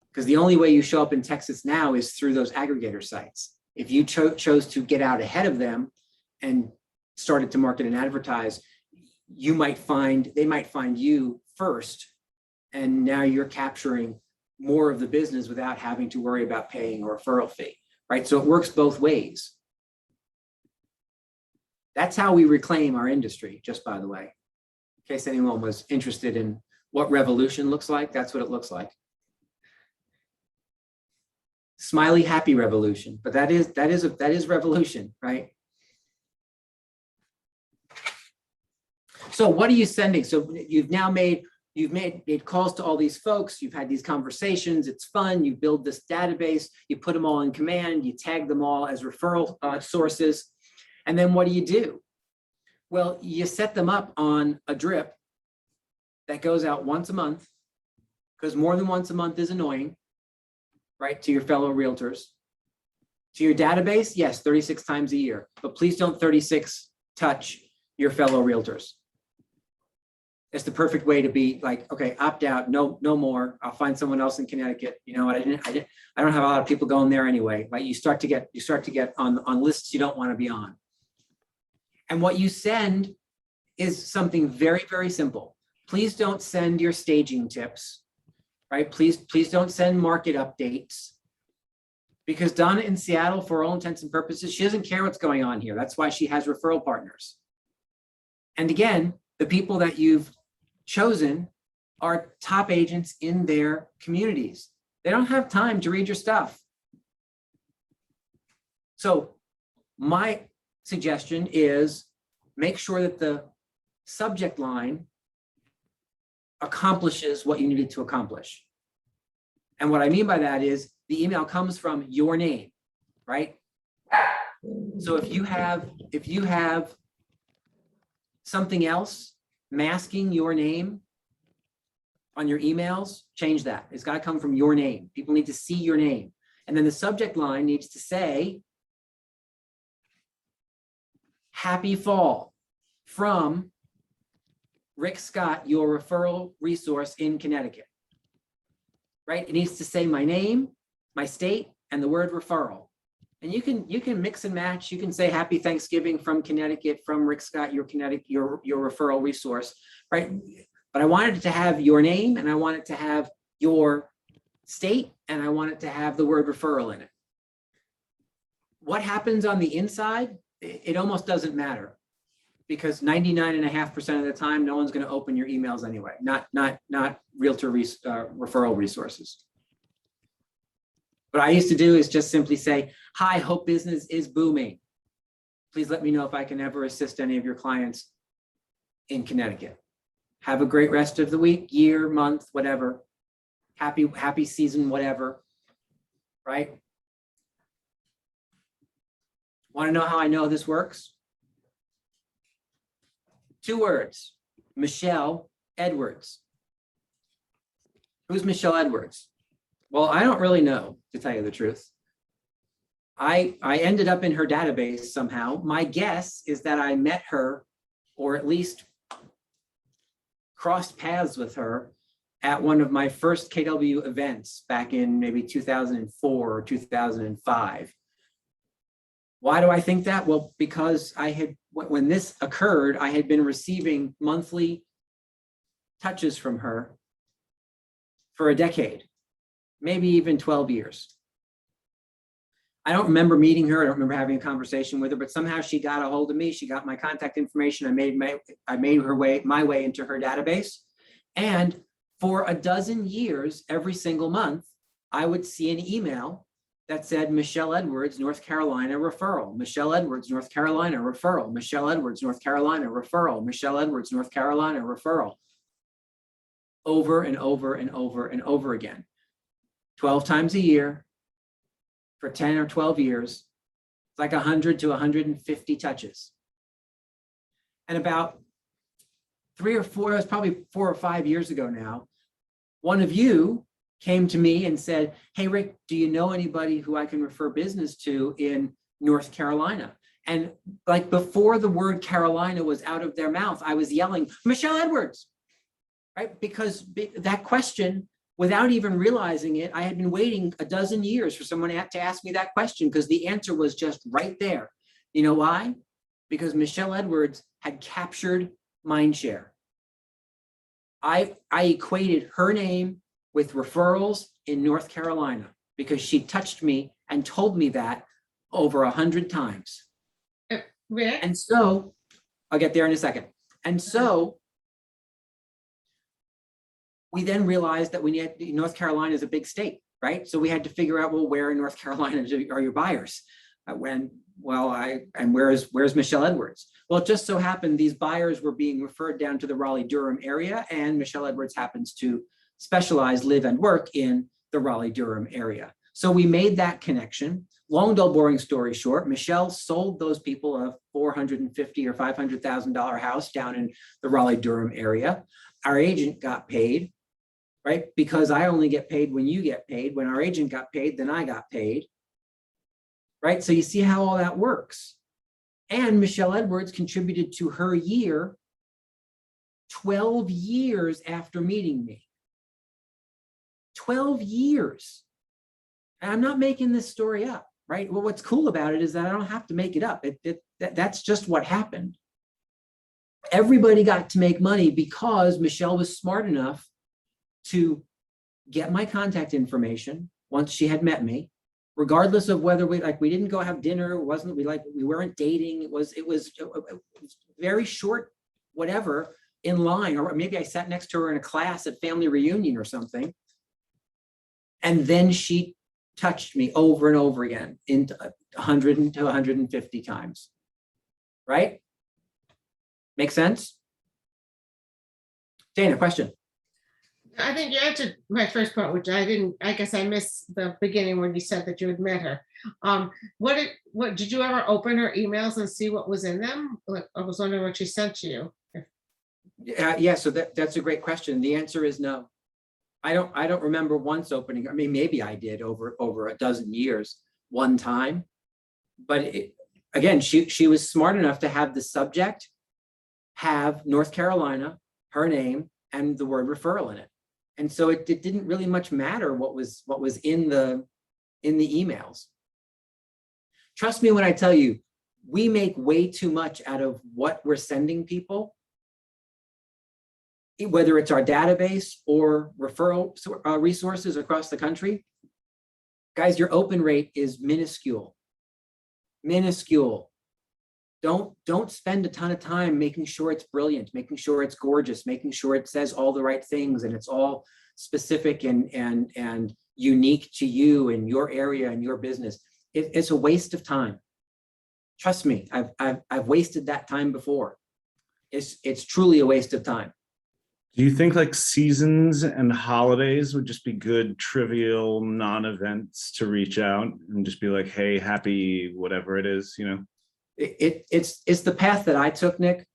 Because the only way you show up in Texas now is through those aggregator sites. If you chose to get out ahead of them and started to market and advertise, they might find you first, and now you're capturing more of the business without having to worry about paying a referral fee, right? So it works both ways. That's how we reclaim our industry, just by the way. In case anyone was interested in what revolution looks like, that's what it looks like. Smiley, happy revolution, but that is revolution, right? So what are you sending? So you've made calls to all these folks, you've had these conversations, it's fun, you build this database, you put them all in command, you tag them all as referral sources, and then what do? Well, you set them up on a drip that goes out once a month, because more than once a month is annoying, right, to your fellow realtors. To your database, yes, 36 times a year, but please don't 36 touch your fellow realtors. It's the perfect way to be like, okay, opt out, no more. I'll find someone else in Connecticut. You know what? I don't have a lot of people going there anyway. Like you start to get on lists you don't want to be on. And what you send is something very, very simple. Please don't send your staging tips, right? Please don't send market updates, because Donna in Seattle, for all intents and purposes, she doesn't care what's going on here. That's why she has referral partners. And again, the people that you've chosen are top agents in their communities. They don't have time to read your stuff. So my suggestion is make sure that the subject line accomplishes what you needed to accomplish. And what I mean by that is the email comes from your name, right? So if you have something else masking your name on your emails, change that. It's got to come from your name. People need to see your name. And then the subject line needs to say, happy fall from Rick Scott, your referral resource in Connecticut, right? It needs to say my name, my state, and the word referral. And you can mix and match. You can say happy Thanksgiving from Connecticut, from Rick Scott, your referral resource, right? But I wanted it to have your name, and I want it to have your state, and I want it to have the word referral in it. What happens on the inside? It almost doesn't matter, because 99.5% of the time, no one's going to open your emails anyway. Not realtor referral resources. What I used to do is just simply say, hi, hope business is booming. Please let me know if I can ever assist any of your clients in Connecticut. Have a great rest of the week, year, month, whatever. Happy season, whatever, right? Want to know how I know this works? 2 words, Michelle Edwards. Who's Michelle Edwards? Well, I don't really know, to tell you the truth. I ended up in her database somehow. My guess is that I met her, or at least crossed paths with her at one of my first KW events back in maybe 2004 or 2005. Why do I think that? Well, because when this occurred, I had been receiving monthly touches from her for a decade, maybe even 12 years. I don't remember meeting her. I don't remember having a conversation with her, but somehow she got a hold of me. She got my contact information. I made my way into her database. And for a dozen years, every single month, I would see an email that said Michelle Edwards, North Carolina referral, Michelle Edwards, North Carolina referral, Michelle Edwards, North Carolina referral, Michelle Edwards, North Carolina referral. Over and over and over and over again. 12 times a year for 10 or 12 years. It's like 100 to 150 touches. And about 3 or 4, it was probably 4 or 5 years ago now, one of you came to me and said, hey, Rick, do you know anybody who I can refer business to in North Carolina? And like before the word Carolina was out of their mouth, I was yelling, Michelle Edwards, right? Because that question, without even realizing it, I had been waiting a dozen years for someone to ask me that question because the answer was just right there. You know why? Because Michelle Edwards had captured mindshare. I equated her name with referrals in North Carolina because she touched me and told me that over 100 times. Rick? And so, I'll get there in a second. And so, we then realized that North Carolina is a big state, right? So we had to figure out, well, where in North Carolina are your buyers? Where's Michelle Edwards? Well, it just so happened these buyers were being referred down to the Raleigh-Durham area, and Michelle Edwards happens to specialize, live, and work in the Raleigh-Durham area. So we made that connection. Long, dull, boring story short, Michelle sold those people a $450,000 or $500,000 house down in the Raleigh-Durham area. Our agent got paid, right? Because I only get paid when you get paid. When our agent got paid, then I got paid, right? So you see how all that works. And Michelle Edwards contributed to her year 12 years after meeting me. 12 years. And I'm not making this story up, right? Well, what's cool about it is that I don't have to make it up. That's just what happened. Everybody got to make money because Michelle was smart enough to get my contact information once she had met me, regardless of whether we didn't go have dinner, we weren't dating. It was very short, whatever, in line, or maybe I sat next to her in a class at family reunion or something. And then she touched me over and over again into 100 to 150 times, right? Make sense? Dana, question. I think you answered my first part, which I guess I missed the beginning when you said that you had met her. What did you ever open her emails and see what was in them? Like, I was wondering what she sent to you. Yeah, so that's a great question. The answer is no. I don't remember once opening. I mean, maybe I did over a dozen years one time, but again, she was smart enough to have the subject have North Carolina, her name, and the word referral in it. And so it didn't really much matter what was in the emails. Trust me when I tell you, we make way too much out of what we're sending people, whether it's our database or referral resources across the country. Guys, your open rate is minuscule. Minuscule. Don't spend a ton of time making sure it's brilliant, making sure it's gorgeous, making sure it says all the right things and it's all specific and unique to you and your area and your business. It's a waste of time. Trust me, I've wasted that time before. It's truly a waste of time. Do you think like seasons and holidays would just be good, trivial non-events to reach out and just be like, hey, happy whatever it is, you know? It's the path that I took, Nick,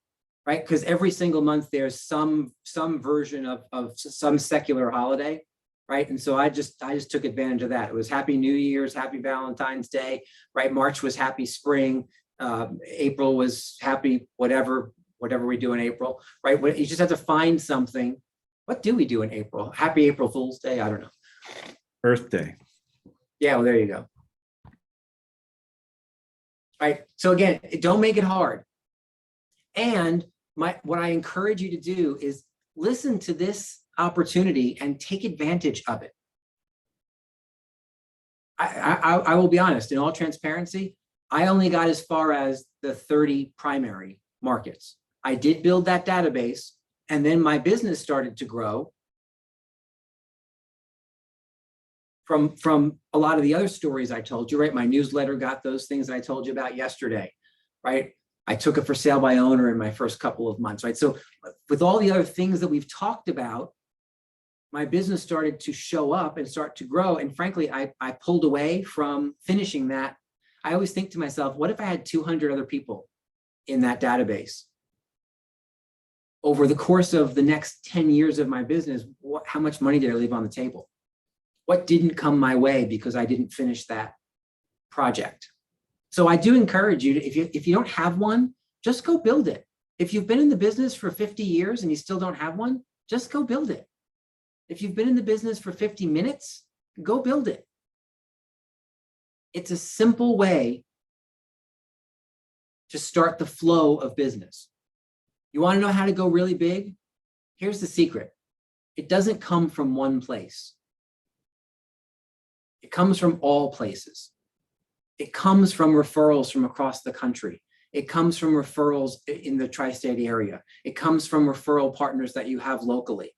right? Because every single month there's some version of some secular holiday, right? And so I just took advantage of that. It was Happy New Year's, Happy Valentine's Day, right? March was Happy Spring. April was Happy whatever we do in April, right? You just have to find something. What do we do in April? Happy April Fool's Day? I don't know. Earth Day. Yeah, well, there you go. Right. So again, don't make it hard. And what I encourage you to do is listen to this opportunity and take advantage of it. I will be honest, in all transparency, I only got as far as the 30 primary markets. I did build that database, and then my business started to grow from a lot of the other stories I told you, right? My newsletter got those things that I told you about yesterday, right? I took it for sale by owner in my first couple of months, right? So with all the other things that we've talked about, my business started to show up and start to grow. And frankly, I pulled away from finishing that. I always think to myself, what if I had 200 other people in that database? Over the course of the next 10 years of my business, how much money did I leave on the table? What didn't come my way because I didn't finish that project? So I do encourage you to, if you don't have one, just go build it. If you've been in the business for 50 years and you still don't have one, just go build it. If you've been in the business for 50 minutes, go build it. It's a simple way to start the flow of business. You want to know how to go really big? Here's the secret. It doesn't come from one place. It comes from all places. It comes from referrals from across the country. It comes from referrals in the tri-state area. It comes from referral partners that you have locally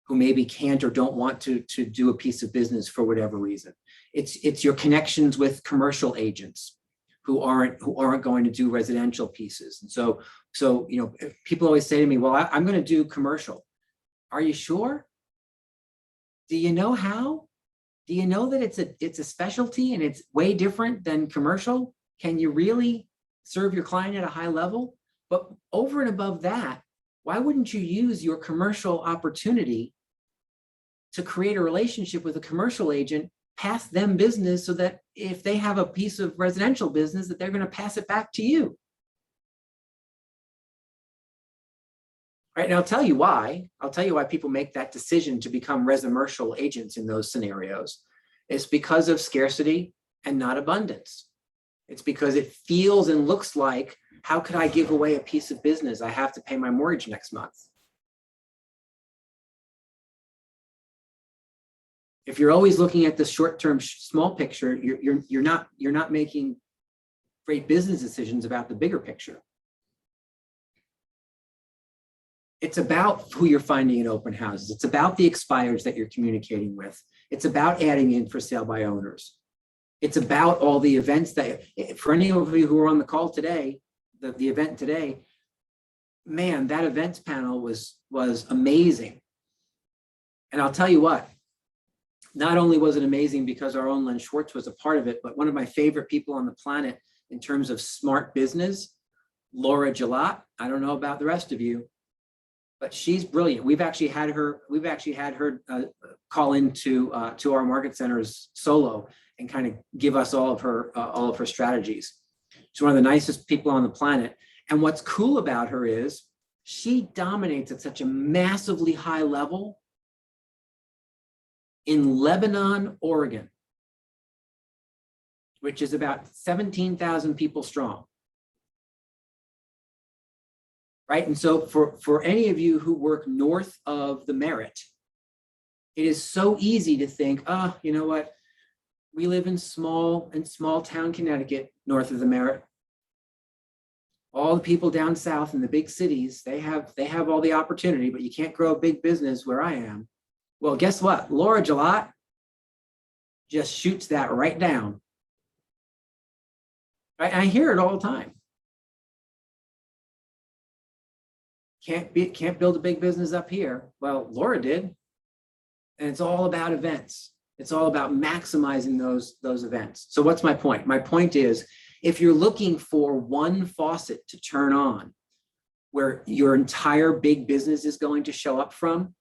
who maybe can't or don't want to do a piece of business for whatever reason. It's your connections with commercial agents who aren't going to do residential pieces. And so you know, people always say to me, well, I'm going to do commercial. Are you sure? Do you know how? Do you know that it's a specialty and it's way different than commercial? Can you really serve your client at a high level? But over and above that, why wouldn't you use your commercial opportunity to create a relationship with a commercial agent, pass them business so that if they have a piece of residential business, that they're going to pass it back to you? Right, and I'll tell you why people make that decision to become residential agents in those scenarios. It's because of scarcity and not abundance. It's because it feels and looks like, how could I give away a piece of business? I have to pay my mortgage next month. If you're always looking at the short-term small picture, you're not making great business decisions about the bigger picture. It's about who you're finding in open houses. It's about the expireds that you're communicating with. It's about adding in for sale by owners. It's about all the events that, for any of you who are on the call today, the event today, man, that events panel was amazing. And I'll tell you what, not only was it amazing because our own Len Schwartz was a part of it, but one of my favorite people on the planet in terms of smart business, Laura Gelat. I don't know about the rest of you, but she's brilliant. We've actually had her call into to our market centers solo and kind of give us all of her strategies. She's one of the nicest people on the planet. And what's cool about her is she dominates at such a massively high level in Lebanon, Oregon, which is about 17,000 people strong. Right, and so for any of you who work north of the Merritt, it is so easy to think, oh, you know what? We live in small town Connecticut, north of the Merritt. All the people down south in the big cities, they have all the opportunity, but you can't grow a big business where I am. Well, guess what? Laura Gelat just shoots that right down. I hear it all the time. Can't build a big business up here. Well, Laura did. And it's all about events. It's all about maximizing those events. So what's my point? My point is, if you're looking for one faucet to turn on where your entire big business is going to show up from,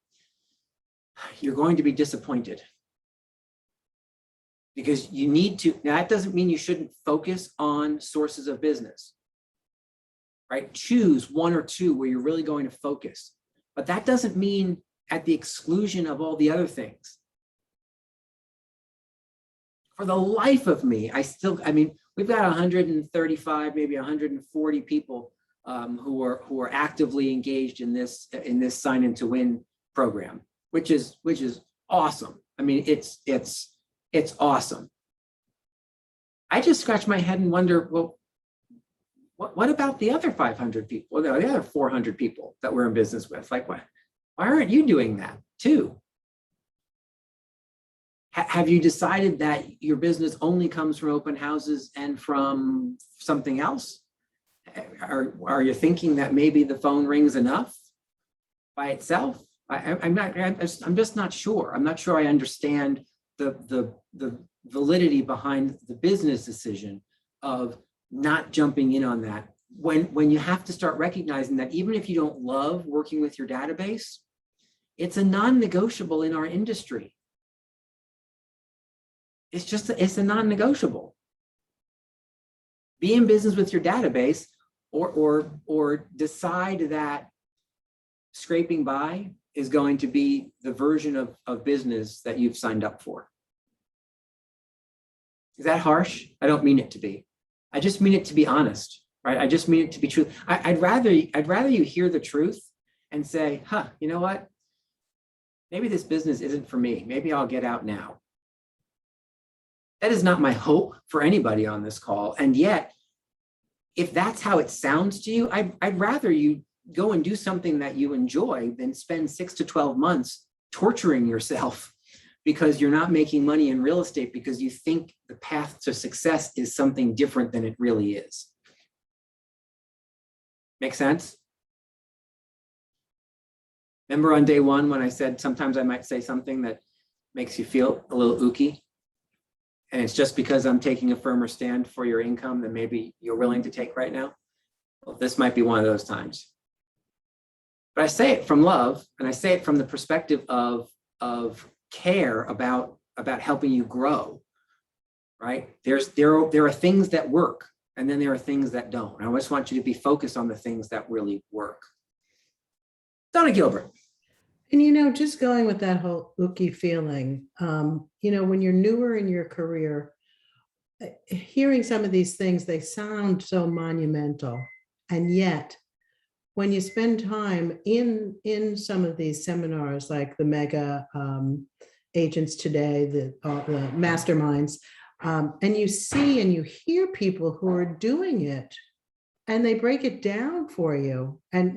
you're going to be disappointed. Because you need to, now that doesn't mean you shouldn't focus on sources of business. Right? Choose one or two where you're really going to focus. But that doesn't mean at the exclusion of all the other things. For the life of me, we've got 135, maybe 140 people who are actively engaged in this Sign In to Win program, which is awesome. I mean, it's awesome. I just scratch my head and wonder, well, what about the other 500 people, the other 400 people that we're in business with? Like, why aren't you doing that too? Have you decided that your business only comes from open houses and from something else? Are you thinking that maybe the phone rings enough by itself? I'm just not sure. I'm not sure I understand the validity behind the business decision of not jumping in on that. When you have to start recognizing that even if you don't love working with your database, it's a non-negotiable in our industry. It's a non-negotiable. Be in business with your database or decide that scraping by is going to be the version of business that you've signed up for. Is that harsh? I don't mean it to be. I just mean it to be honest, right? I just mean it to be true. I'd rather you hear the truth and say, huh, you know what? Maybe this business isn't for me. Maybe I'll get out now. That is not my hope for anybody on this call. And yet, if that's how it sounds to you, I'd rather you go and do something that you enjoy than spend 6 to 12 months torturing yourself because you're not making money in real estate because you think the path to success is something different than it really is. Make sense? Remember on day one when I said sometimes I might say something that makes you feel a little ooky? And it's just because I'm taking a firmer stand for your income than maybe you're willing to take right now. Well, this might be one of those times. But I say it from love, and I say it from the perspective of care about helping you grow, right? There are things that work, and then there are things that don't. And I just want you to be focused on the things that really work. Donna Gilbert. And, just going with that whole ooky feeling, when you're newer in your career, hearing some of these things, they sound so monumental. And yet, when you spend time in some of these seminars, like the mega agents today, the masterminds, and you see and you hear people who are doing it, and they break it down for you and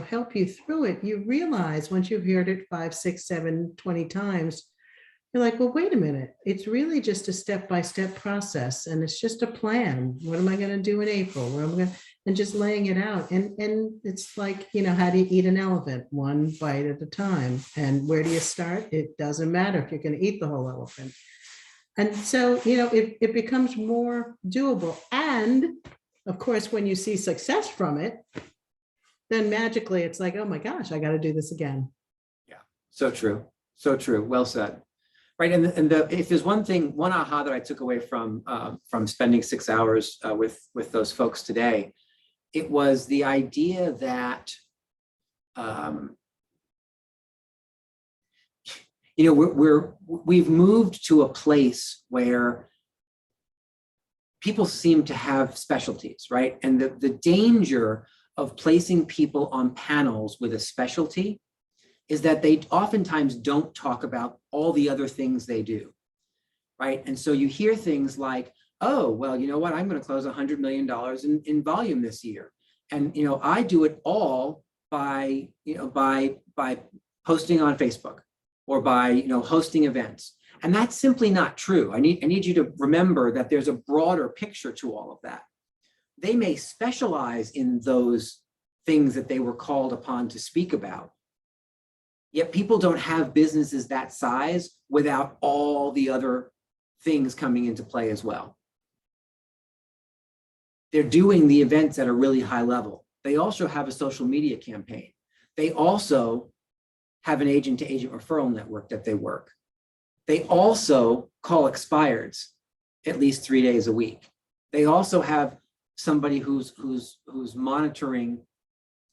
help you through it, you realize once you've heard it 5, 6, 7, 20 times, you're like, well, wait a minute. It's really just a step-by-step process. And it's just a plan. What am I going to do in April? And just laying it out. And it's like, how do you eat an elephant? One bite at a time. And where do you start? It doesn't matter if you're going to eat the whole elephant. And so, it becomes more doable. And of course, when you see success from it, then magically it's like, oh my gosh, I got to do this again. Yeah, so true. So true. Well said. Right. And if there's one aha that I took away from spending 6 hours with those folks today, it was the idea that, we've moved to a place where people seem to have specialties, right? And the danger of placing people on panels with a specialty is that they oftentimes don't talk about all the other things they do, right? And so you hear things like, oh, well, you know what? I'm going to close $100 million in volume this year. And, I do it all by posting on Facebook or by, hosting events. And that's simply not true. I need you to remember that there's a broader picture to all of that. They may specialize in those things that they were called upon to speak about. Yet people don't have businesses that size without all the other things coming into play as well. They're doing the events at a really high level. They also have a social media campaign. They also have an agent-to-agent referral network that they work. They also call expireds at least 3 days a week. They also have somebody who's monitoring,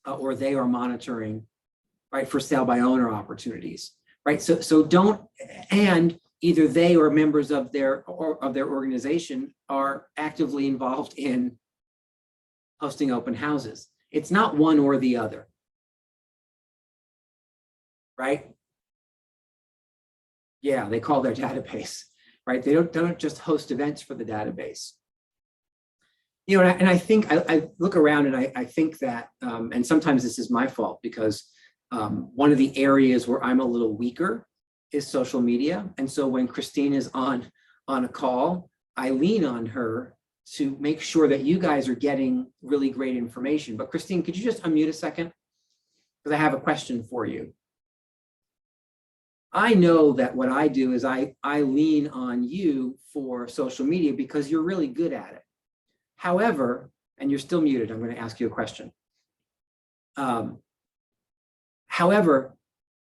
or they are monitoring, right, for sale by owner opportunities, right? So don't, and either they or members of their organization are actively involved in hosting open houses. It's not one or the other, right? Yeah, they call their database, right? They don't just host events for the database. And I think I look around and I think that, and sometimes this is my fault because one of the areas where I'm a little weaker is social media. And so when Christine is on a call, I lean on her to make sure that you guys are getting really great information. But Christine, could you just unmute a second? Because I have a question for you. I know that what I do is I lean on you for social media because you're really good at it. However, and you're still muted, I'm going to ask you a question. However,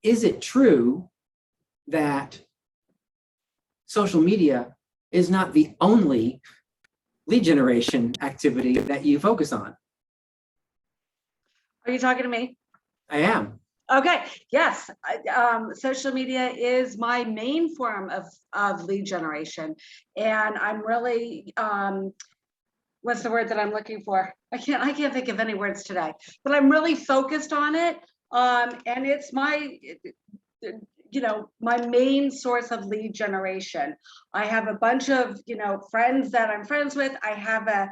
is it true that social media is not the only lead generation activity that you focus on? Are you talking to me? I am. Okay, yes. Social media is my main form of lead generation. And I'm really, what's the word that I'm looking for? I can't think of any words today, but I'm really focused on it. And it's my, my main source of lead generation. I have a bunch of, friends that I'm friends with. I have a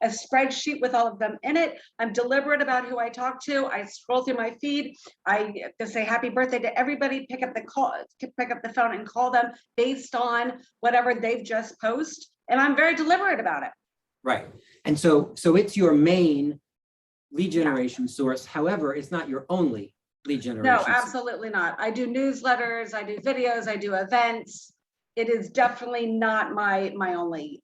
spreadsheet with all of them in it. I'm deliberate about who I talk to. I scroll through my feed. I just say happy birthday to everybody, pick up the phone and call them based on whatever they've just posted. And I'm very deliberate about it. Right. And so it's your main lead generation source. However, it's not your only lead generation No, source. absolutely not. I do newsletters, I do videos, I do events. It is definitely not my only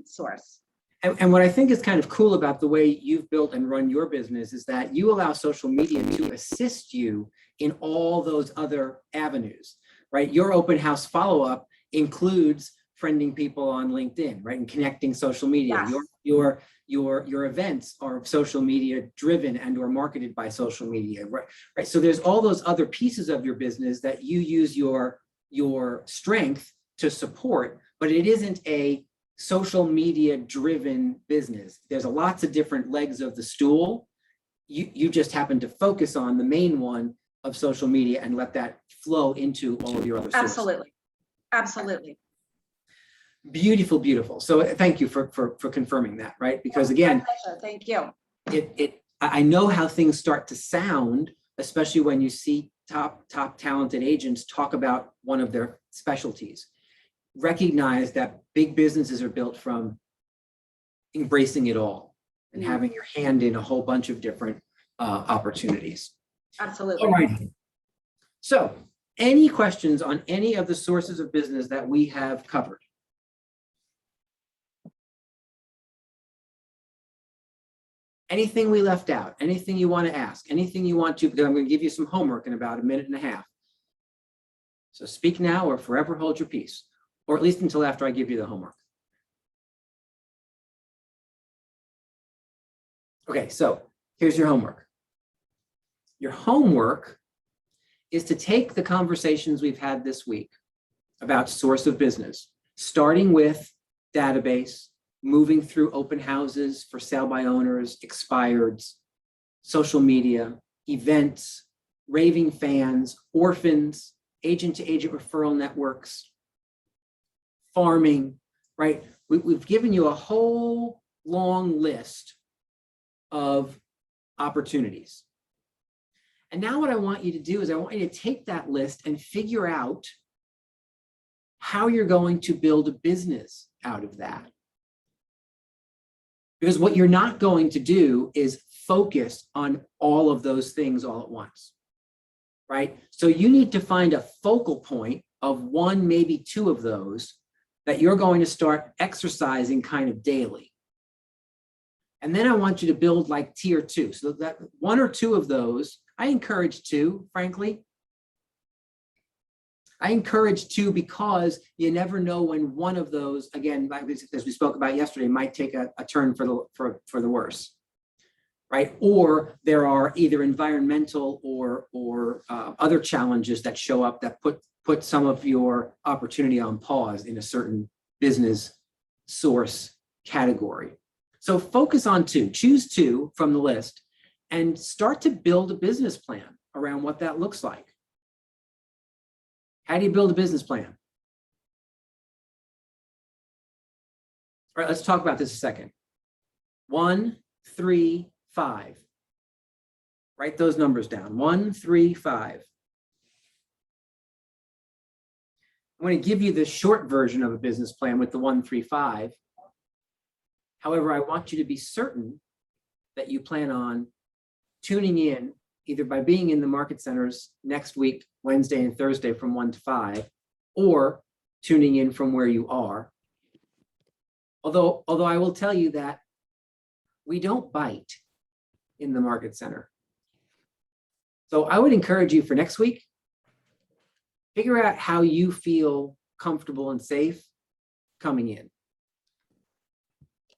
source. And what I think is kind of cool about the way you've built and run your business is that you allow social media to assist you in all those other avenues, right? Your open house follow-up includes friending people on LinkedIn, right? And connecting social media. Yes. Your events are social media driven and or marketed by social media, right? So there's all those other pieces of your business that you use your strength to support, but it isn't a social media driven business. There's lots of different legs of the stool. You just happen to focus on the main one of social media and let that flow into all of your other sources. Absolutely. Absolutely. Beautiful, beautiful. So thank you for confirming that, right? Because again, My pleasure. Thank you. I know how things start to sound, especially when you see top talented agents talk about one of their specialties. Recognize that big businesses are built from embracing it all and having your hand in a whole bunch of different opportunities. Absolutely. All right. So any questions on any of the sources of business that we have covered? Anything we left out? Anything you want to ask? Anything you want to, because I'm going to give you some homework in about a minute and a half. So speak now or forever hold your peace, or at least until after I give you the homework. Okay, so here's your homework. Your homework is to take the conversations we've had this week about source of business, starting with database, moving through open houses for sale by owners, expireds, social media, events, raving fans, orphans, agent-to-agent referral networks, farming, right? We've given you a whole long list of opportunities. And now what I want you to do is I want you to take that list and figure out how you're going to build a business out of that. Because what you're not going to do is focus on all of those things all at once, right? So you need to find a focal point of one, maybe two of those that you're going to start exercising kind of daily. And then I want you to build like tier two. So that one or two of those, I encourage two, frankly. I encourage two because you never know when one of those, again, as we spoke about yesterday, might take a turn for the worse, right? Or there are either environmental or other challenges that show up that put some of your opportunity on pause in a certain business source category. So focus on two, choose two from the list and start to build a business plan around what that looks like. How do you build a business plan? All right, let's talk about this a second. 1, 3, 5. Write those numbers down, 1, 3, 5. I'm going to give you the short version of a business plan with the 1, 3, 5. However, I want you to be certain that you plan on tuning in either by being in the market centers next week, Wednesday and Thursday from 1 to 5, or tuning in from where you are. Although I will tell you that we don't bite in the market center. So I would encourage you for next week, figure out how you feel comfortable and safe coming in.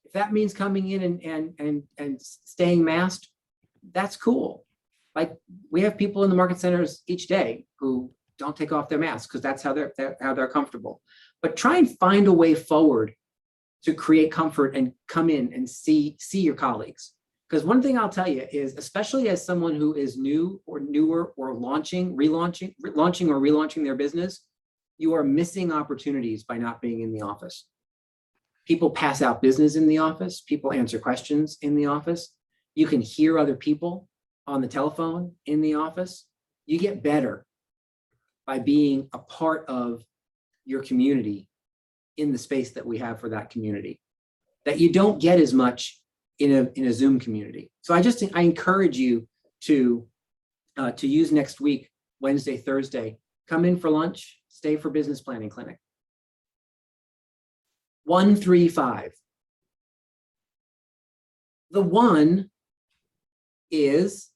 If that means coming in and staying masked, that's cool. Like, we have people in the market centers each day who don't take off their masks because that's how they're comfortable. But try and find a way forward to create comfort and come in and see your colleagues. Because one thing I'll tell you is, especially as someone who is new or newer or launching or relaunching their business, you are missing opportunities by not being in the office. People pass out business in the office. People answer questions in the office. You can hear other people on the telephone in the office. You get better by being a part of your community in the space that we have for that community, that you don't get as much in a Zoom community. So I encourage you to use next week, Wednesday, Thursday, come in for lunch, stay for business planning clinic. 1, 3, 5. The 1 is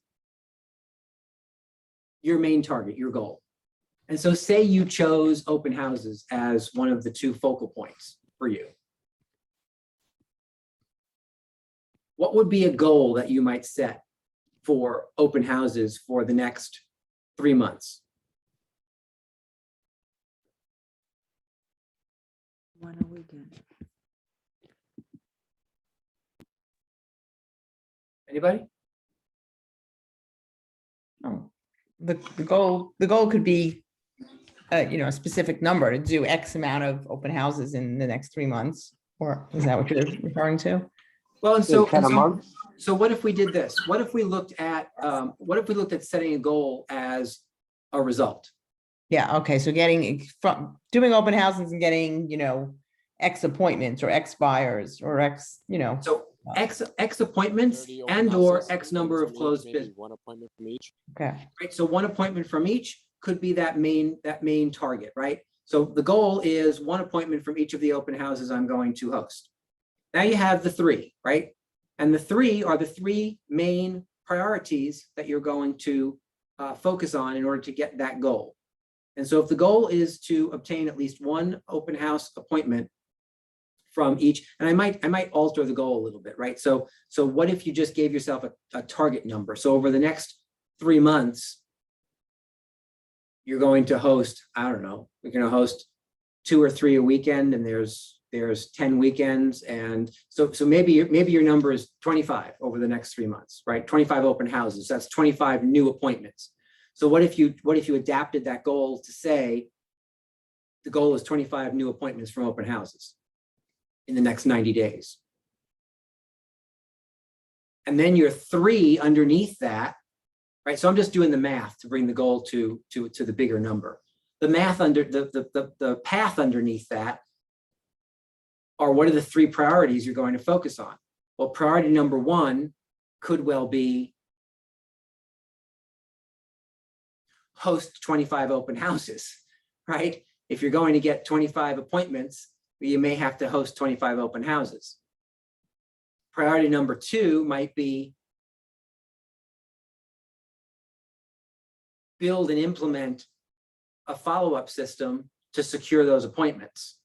your main target, your goal. And so say you chose open houses as one of the 2 focal points for you. What would be a goal that you might set for open houses for the next 3 months? One a weekend. Anybody? Oh, the goal could be, a specific number to do X amount of open houses in the next 3 months, or is that what you're referring to? Well, and so, 10 a month? so what if we did this? What if we looked at setting a goal as a result? Yeah, okay, so from doing open houses and getting, X appointments or X buyers or X, So X appointments 30 open and or houses, X number of maybe closed business, 1 appointment from each. okay. right? So 1 appointment from each could be that main target, right? So the goal is 1 appointment from each of the open houses I'm going to host. Now you have the 3, right? And the 3 are the 3 main priorities that you're going to focus on in order to get that goal. And so if the goal is to obtain at least 1 open house appointment from each, and I might alter the goal a little bit, right? So what if you just gave yourself a target number? So over the next 3 months, you're going to host, I don't know, we're going to host 2 or 3 a weekend, and there's 10 weekends. And so maybe your number is 25 over the next 3 months, right? 25 open houses, that's 25 new appointments. So what if you adapted that goal to say, the goal is 25 new appointments from open houses in the next 90 days. And then your 3 underneath that, right? So I'm just doing the math to bring the goal to the bigger number. The math under the path underneath that are, what are the 3 priorities you're going to focus on? Well, priority number 1 could well be host 25 open houses, right? If you're going to get 25 appointments, you may have to host 25 open houses. Priority number 2 might be build and implement a follow-up system to secure those appointments,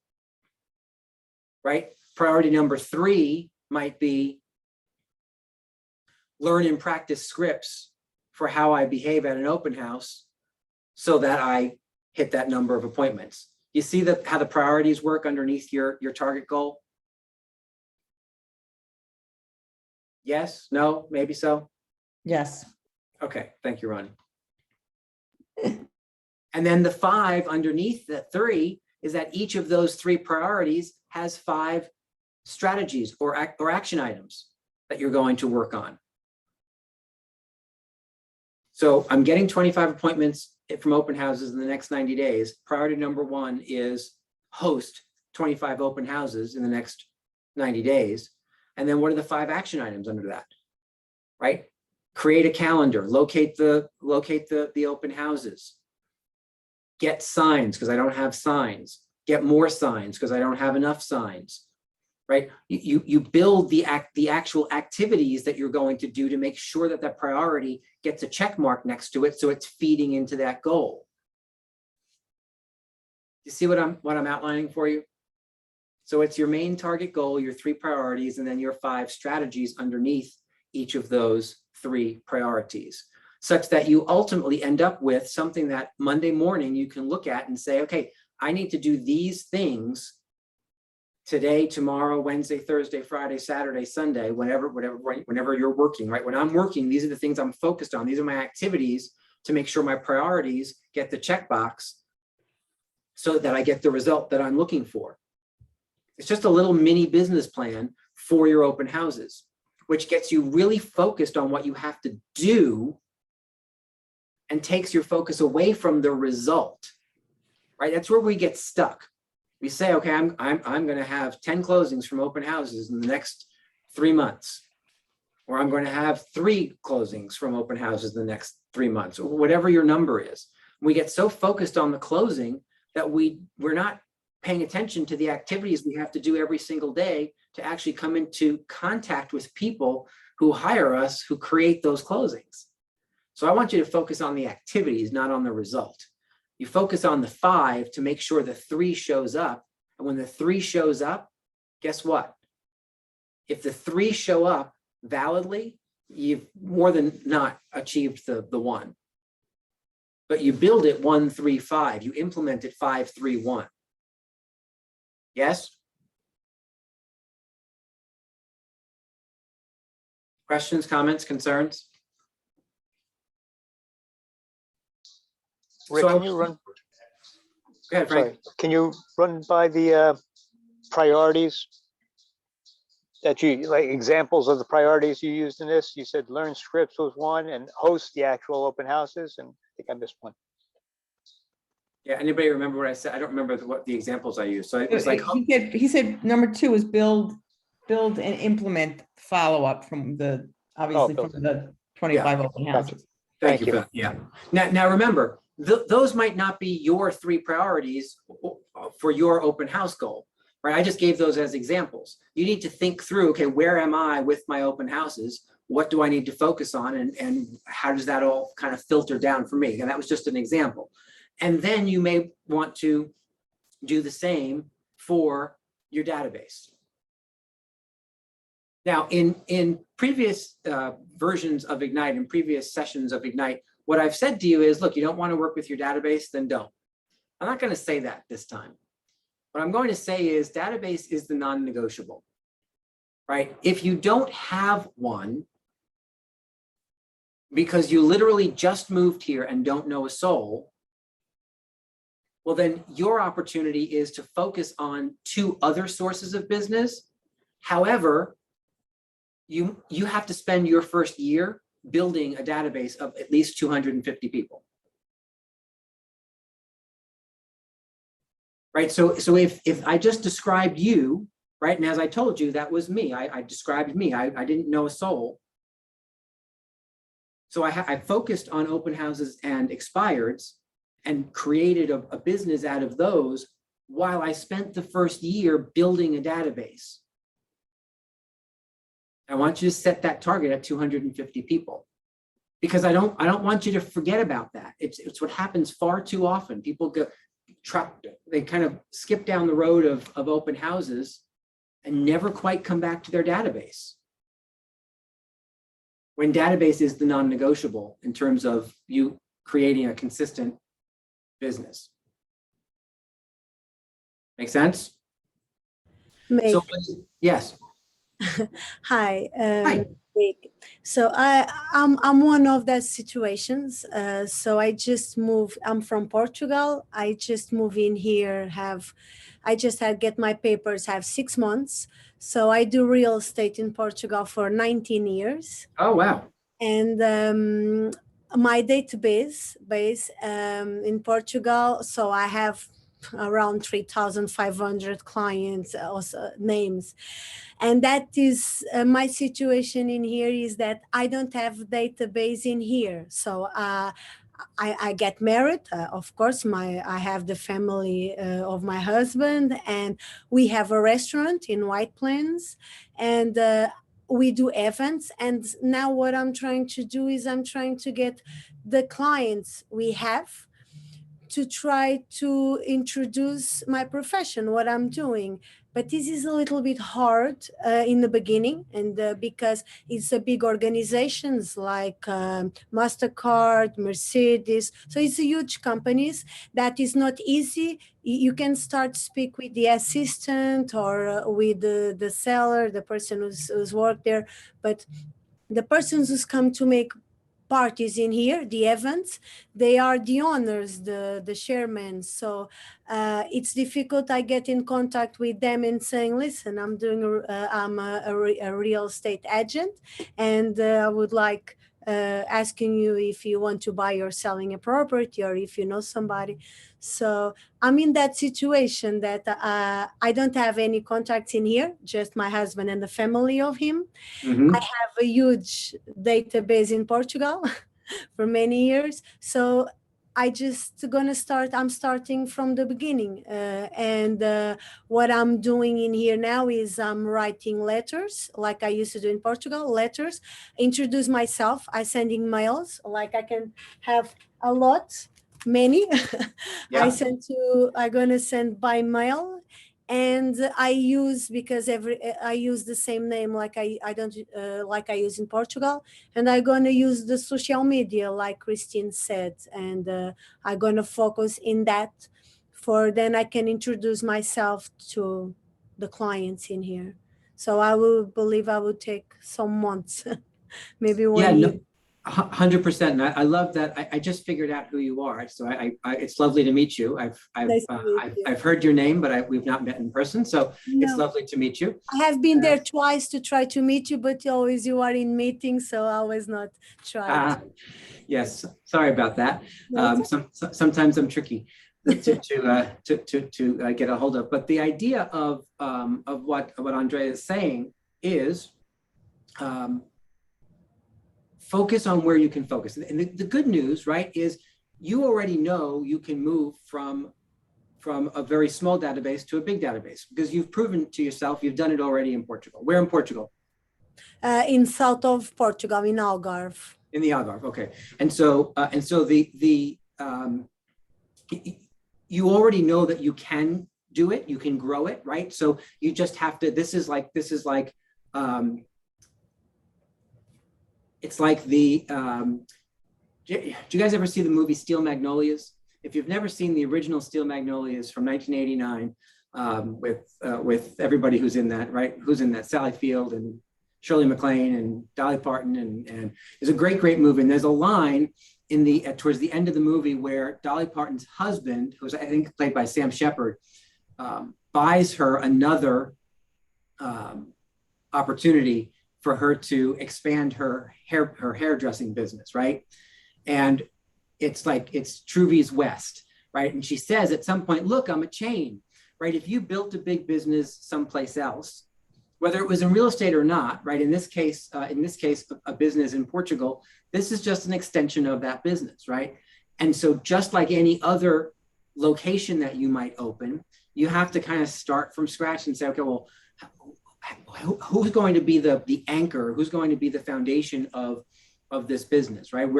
right? Priority number 3 might be learn and practice scripts for how I behave at an open house so that I hit that number of appointments. You see how the priorities work underneath your target goal? Yes, no, maybe so? Yes. Okay, thank you, Ronnie. And then the 5 underneath the 3 is that each of those 3 priorities has 5 strategies or action items that you're going to work on. So I'm getting 25 appointments from open houses in the next 90 days. Priority number one is host 25 open houses in the next 90 days. And then what are the 5 action items under that? Right? Create a calendar, locate the open houses. Get signs because I don't have signs. Get more signs because I don't have enough signs. Right? You build the actual activities that you're going to do to make sure that that priority gets a check mark next to it, so it's feeding into that goal. You see what I'm outlining for you? So it's your main target goal, your 3 priorities, and then your 5 strategies underneath each of those 3 priorities, such that you ultimately end up with something that Monday morning you can look at and say, okay, I need to do these things today, tomorrow, Wednesday, Thursday, Friday, Saturday, Sunday, whenever you're working, right? When I'm working, these are the things I'm focused on. These are my activities to make sure my priorities get the checkbox so that I get the result that I'm looking for. It's just a little mini business plan for your open houses, which gets you really focused on what you have to do and takes your focus away from the result, right? That's where we get stuck. We say, okay, I'm going to have 10 closings from open houses in the next 3 months, or I'm going to have 3 closings from open houses in the next 3 months, or whatever your number is. We get so focused on the closing that we're not paying attention to the activities we have to do every single day to actually come into contact with people who hire us, who create those closings. So I want you to focus on the activities, not on the result. You focus on the 5 to make sure the 3 shows up. And when the 3 shows up, guess what? If the 3 show up validly, you've more than not achieved the 1. But you build it 1, 3, 5. You implement it 5, 3, 1. Yes? Questions, comments, concerns? Rick, So can you run, Go ahead, Frank. sorry, can you run by the priorities that you, like examples of the priorities you used in this? You said learn scripts was one and host the actual open houses, and I think I missed one. Yeah, anybody remember what I said? I don't remember what the examples I used. So it was like, He said number 2 is build and implement follow-up from the, obviously build from the 25 open Gotcha. houses. thank you for that. Yeah. Now remember, those might not be your 3 priorities for your open house goal, right? I just gave those as examples. You need to think through, okay, where am I with my open houses? What do I need to focus on? And how does that all kind of filter down for me? And that was just an example. And then you may want to do the same for your database. Now, in previous versions of Ignite, in previous sessions of Ignite, what I've said to you is, look, you don't want to work with your database, then don't. I'm not going to say that this time. What I'm going to say is database is the non-negotiable, right? If you don't have one, because you literally just moved here and don't know a soul, well, then your opportunity is to focus on 2 other sources of business. However, you have to spend your first year building a database of at least 250 people. Right, so if I just described you, right, and as I told you, that was me, I described me, I didn't know a soul. So I focused on open houses and expireds and created a business out of those while I spent the first year building a database. I want you to set that target at 250 people, because I don't want you to forget about that. It's what happens far too often. People they kind of skip down the road of open houses and never quite come back to their database, when database is the non-negotiable in terms of you creating a consistent business. Make sense? Make. So, yes. Hi. Hi. Rick. So I'm one of those situations. So I just moved. I'm from Portugal. I just moved in here. I just had get my papers. Have 6 months. So I do real estate in Portugal for 19 years. Oh wow. And my database base in Portugal. So I have around 3,500 clients, also names. And that is my situation in here is that I don't have database in here. So I get married, of course, I have the family of my husband, and we have a restaurant in White Plains, and we do events. And now what I'm trying to do is I'm trying to get the clients we have to try to introduce my profession, what I'm doing. But this is a little bit hard in the beginning, and because it's a big organizations like MasterCard, Mercedes. So it's a huge companies that is not easy. You can start speak with the assistant or with the seller, the person who's worked there. But the persons who's come to make parties in here, the events, they are the owners, the chairmen. So it's difficult. I get in contact with them and saying, listen, I'm a real estate agent, and I would like asking you if you want to buy or selling a property, or if you know somebody. So I'm in that situation that I don't have any contacts in here, just my husband and the family of him. Mhm. I have a huge database in Portugal for many years. So I'm starting from the beginning. And what I'm doing in here now is I'm writing letters like I used to do in Portugal, letters, introduce myself. I sending mails, like I can have a lot, many. Yeah. I'm gonna send by mail. And I use, because I use the same name like I don't like I use in Portugal, and I'm gonna use the social media like Christine said, and I'm gonna focus in that, for then I can introduce myself to the clients in here. So I will take some months, maybe Yeah, one year. no, 100%. And I love that. I just figured out who you are. So it's lovely to meet you. Nice to meet you. I've heard your name, but we've not met in person. So it's No. lovely to meet you. I have been there twice to try to meet you, but always you are in meetings, so I was not tried. Yes, sorry about that. No, it's Sometimes I'm tricky to get a hold of. But the idea of what Andrea is saying is focus on where you can focus. And the good news, right, is you already know you can move from a very small database to a big database, because you've proven to yourself you've done it already in Portugal. Where in Portugal? in south of Portugal, in Algarve. In the Algarve, okay. And so you already know that you can do it, you can grow it, right? So you just have to, it's like the, do you guys ever see the movie Steel Magnolias? If you've never seen the original Steel Magnolias from 1989, with everybody who's in that, right? Who's in that? Sally Field and Shirley MacLaine and Dolly Parton, and it's a great movie. And there's a line in the towards the end of the movie where Dolly Parton's husband, who's I think played by Sam Shepard, buys her another opportunity for her to expand her hairdressing business, right? And it's like, it's Truvy's West, right? And she says at some point, look, I'm a chain, right? If you built a big business someplace else, whether it was in real estate or not, right? In this case, a business in Portugal, this is just an extension of that business, right? And so just like any other location that you might open, you have to kind of start from scratch and say, okay, well, who's going to be the anchor? Who's going to be the foundation of this business, right?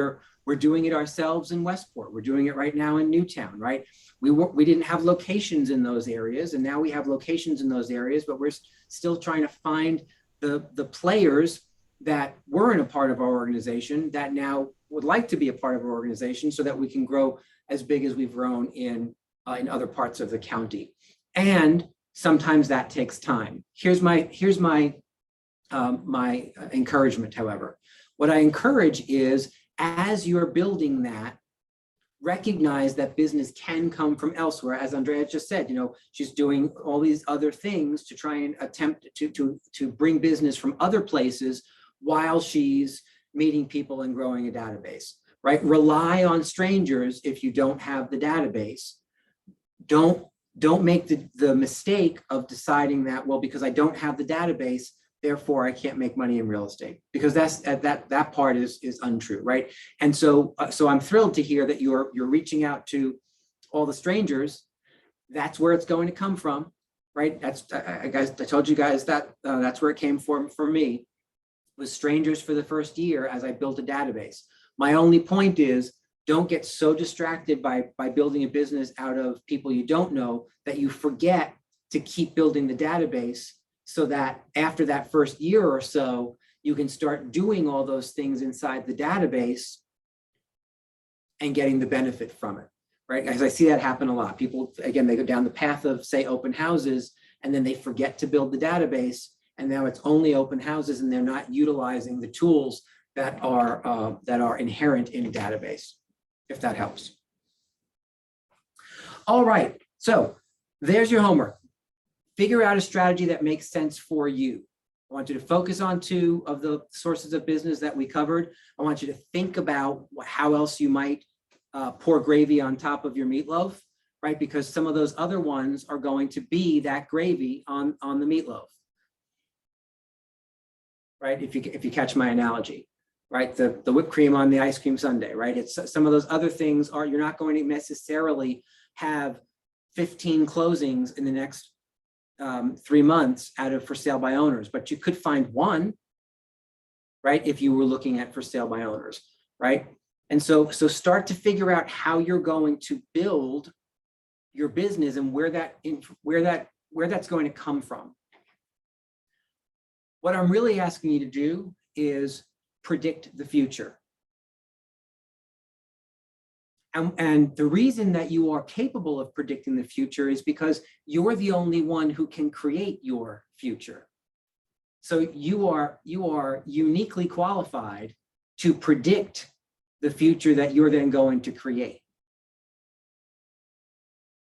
We're doing it ourselves in Westport. We're doing it right now in Newtown, right? We didn't have locations in those areas, and now we have locations in those areas, but we're still trying to find the players that weren't a part of our organization that now would like to be a part of our organization, so that we can grow as big as we've grown in other parts of the county. And sometimes that takes time. Here's my encouragement, however. What I encourage is, as you're building that, recognize that business can come from elsewhere. As Andrea just said, she's doing all these other things to try and attempt to bring business from other places while she's meeting people and growing a database. right? Rely on strangers if you don't have the database. Don't make the mistake of deciding that, well, because I don't have the database, therefore I can't make money in real estate, because that part is untrue, right? And so I'm thrilled to hear that you're reaching out to all the strangers. That's where it's going to come from, right? I told you guys that that's where it came from for me, was strangers for the first year as I built a database. My only point is, don't get so distracted by building a business out of people you don't know that you forget to keep building the database, so that after that first year or so, you can start doing all those things inside the database and getting the benefit from it, right? As I see that happen a lot. People, again, they go down the path of, say, open houses, and then they forget to build the database, and now it's only open houses, and they're not utilizing the tools that are inherent in a database, if that helps. All right, so there's your homework. Figure out a strategy that makes sense for you. I want you to focus on 2 of the sources of business that we covered. I want you to think about how else you might pour gravy on top of your meatloaf, right? Because some of those other ones are going to be that gravy on the meatloaf, right? If you catch my analogy, right? The whipped cream on the ice cream sundae, right? It's some of those other things you're not going to necessarily have 15 closings in the next 3 months out of for sale by owners, but you could find 1, right? If you were looking at for sale by owners, right? And so start to figure out how you're going to build your business and where that's going to come from. What I'm really asking you to do is predict the future. And the reason that you are capable of predicting the future is because you're the only one who can create your future. So you are uniquely qualified to predict the future that you're then going to create.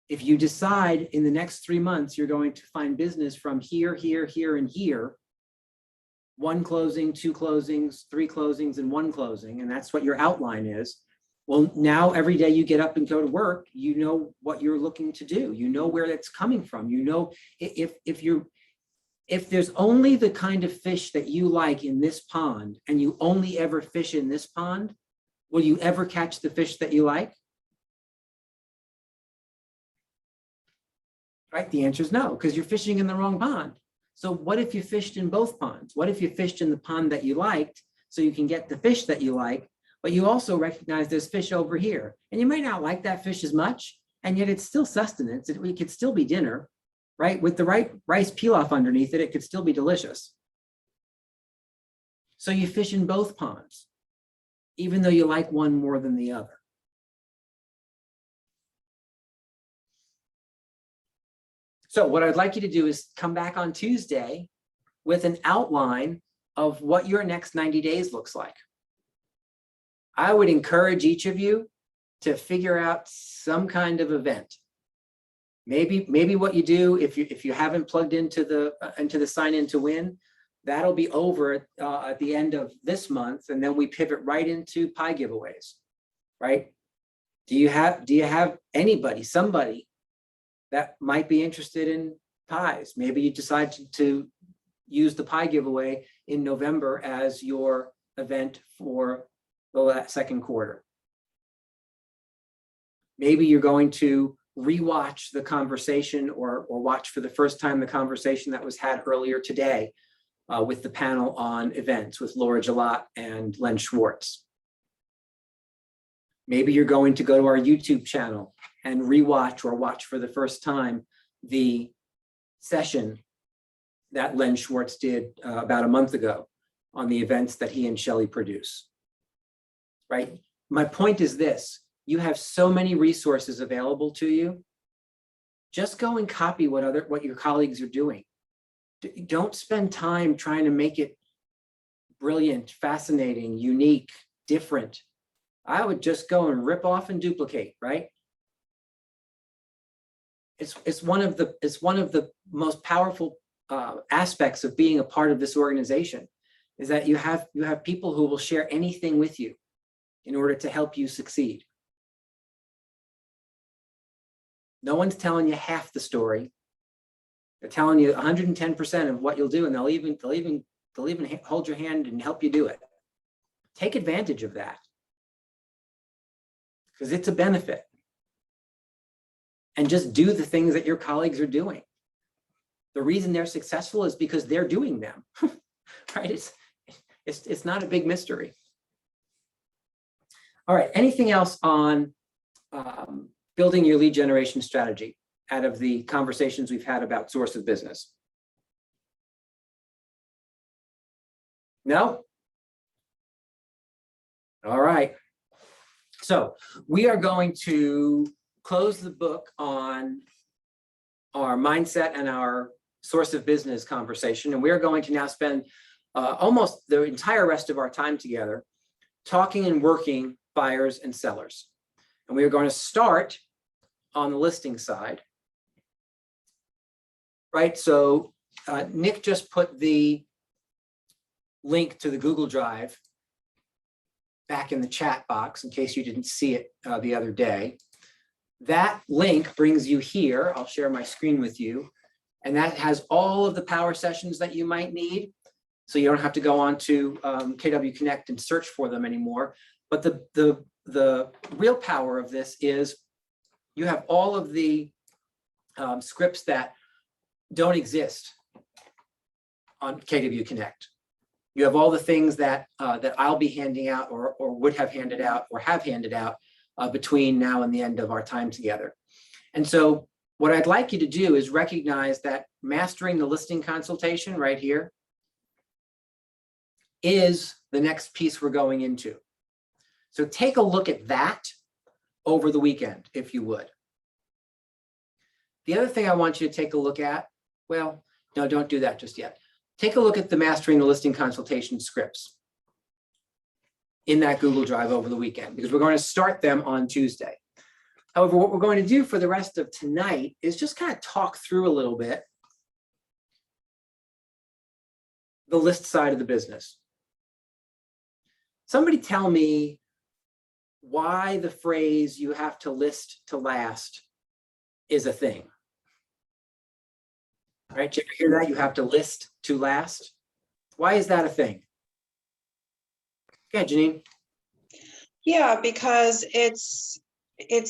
If you decide in the next 3 months you're going to find business from here, here, here, and here, 1 closing, 2 closings, 3 closings, and 1 closing, and that's what your outline is. Well, now every day you get up and go to work, you know what you're looking to do. You know where it's coming from. You know, if there's only the kind of fish that you like in this pond and you only ever fish in this pond, will you ever catch the fish that you like? Right? The answer is no, because you're fishing in the wrong pond. So what if you fished in both ponds? What if you fished in the pond that you liked so you can get the fish that you like, but you also recognize there's fish over here, and you might not like that fish as much, and yet it's still sustenance. It could still be dinner, right? With the right rice pilaf underneath it, it could still be delicious. So you fish in both ponds, even though you like one more than the other. So what I'd like you to do is come back on Tuesday with an outline of what your next 90 days looks like. I would encourage each of you to figure out some kind of event. Maybe what you do, if you haven't plugged into the sign in to win, that'll be over at the end of this month, and then we pivot right into pie giveaways, right? Do you have anybody, somebody that might be interested in pies? Maybe you decide to use the pie giveaway in November as your event for the second quarter. Maybe you're going to rewatch the conversation or watch for the first time the conversation that was had earlier today with the panel on events with Laura Gillot and Len Schwartz. Maybe you're going to go to our YouTube channel and rewatch or watch for the first time the session that Len Schwartz did about a month ago on the events that he and Shelley produce. Right? My point is this: you have so many resources available to you. Just go and copy what your colleagues are doing. Don't spend time trying to make it brilliant, fascinating, unique, different. I would just go and rip off and duplicate, right? It's one of the most powerful aspects of being a part of this organization, is that you have people who will share anything with you. in order to help you succeed. No one's telling you half the story. They're telling you 110% of what you'll do, and they'll even hold your hand and help you do it. Take advantage of that, because it's a benefit. And just do the things that your colleagues are doing. The reason they're successful is because they're doing them, right? It's not a big mystery. All right, anything else on building your lead generation strategy out of the conversations we've had about source of business? No? All right. So we are going to close the book on our mindset and our source of business conversation. And we are going to now spend almost the entire rest of our time together talking and working buyers and sellers. And we are going to start on the listing side. Right, so Nick just put the link to the Google Drive back in the chat box in case you didn't see it the other day. That link brings you here. I'll share my screen with you. And that has all of the power sessions that you might need. So you don't have to go on to KW Connect and search for them anymore. But the real power of this is you have all of the scripts that don't exist on KW Connect. You have all the things that that I'll be handing out or would have handed out or have handed out between now and the end of our time together. And so what I'd like you to do is recognize that mastering the listing consultation right here is the next piece we're going into. So take a look at that over the weekend, if you would. The other thing I want you to take a look at, well, no, don't do that just yet. Take a look at the Mastering the Listing Consultation scripts in that Google Drive over the weekend, because we're going to start them on Tuesday. However, what we're going to do for the rest of tonight is just kind of talk through a little bit the list side of the business. Somebody tell me why the phrase "you have to list to last" is a thing. Right? Did you ever hear that? You have to list to last. Why is that a thing? Yeah, Janine. Yeah, because it's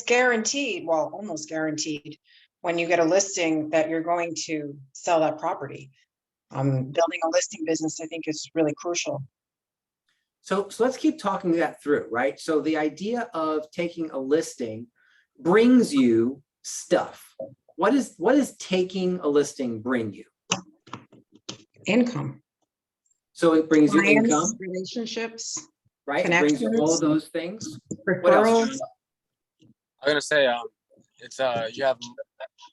guaranteed, well, almost guaranteed, when you get a listing that you're going to sell that property. Building a listing business, I think, is really crucial. So let's keep talking that through, right? So the idea of taking a listing brings you stuff. What is taking a listing bring you? Income. So it brings you Clients, income, relationships, right? It brings you all connections, of those things. What referrals. else? I'm gonna say it's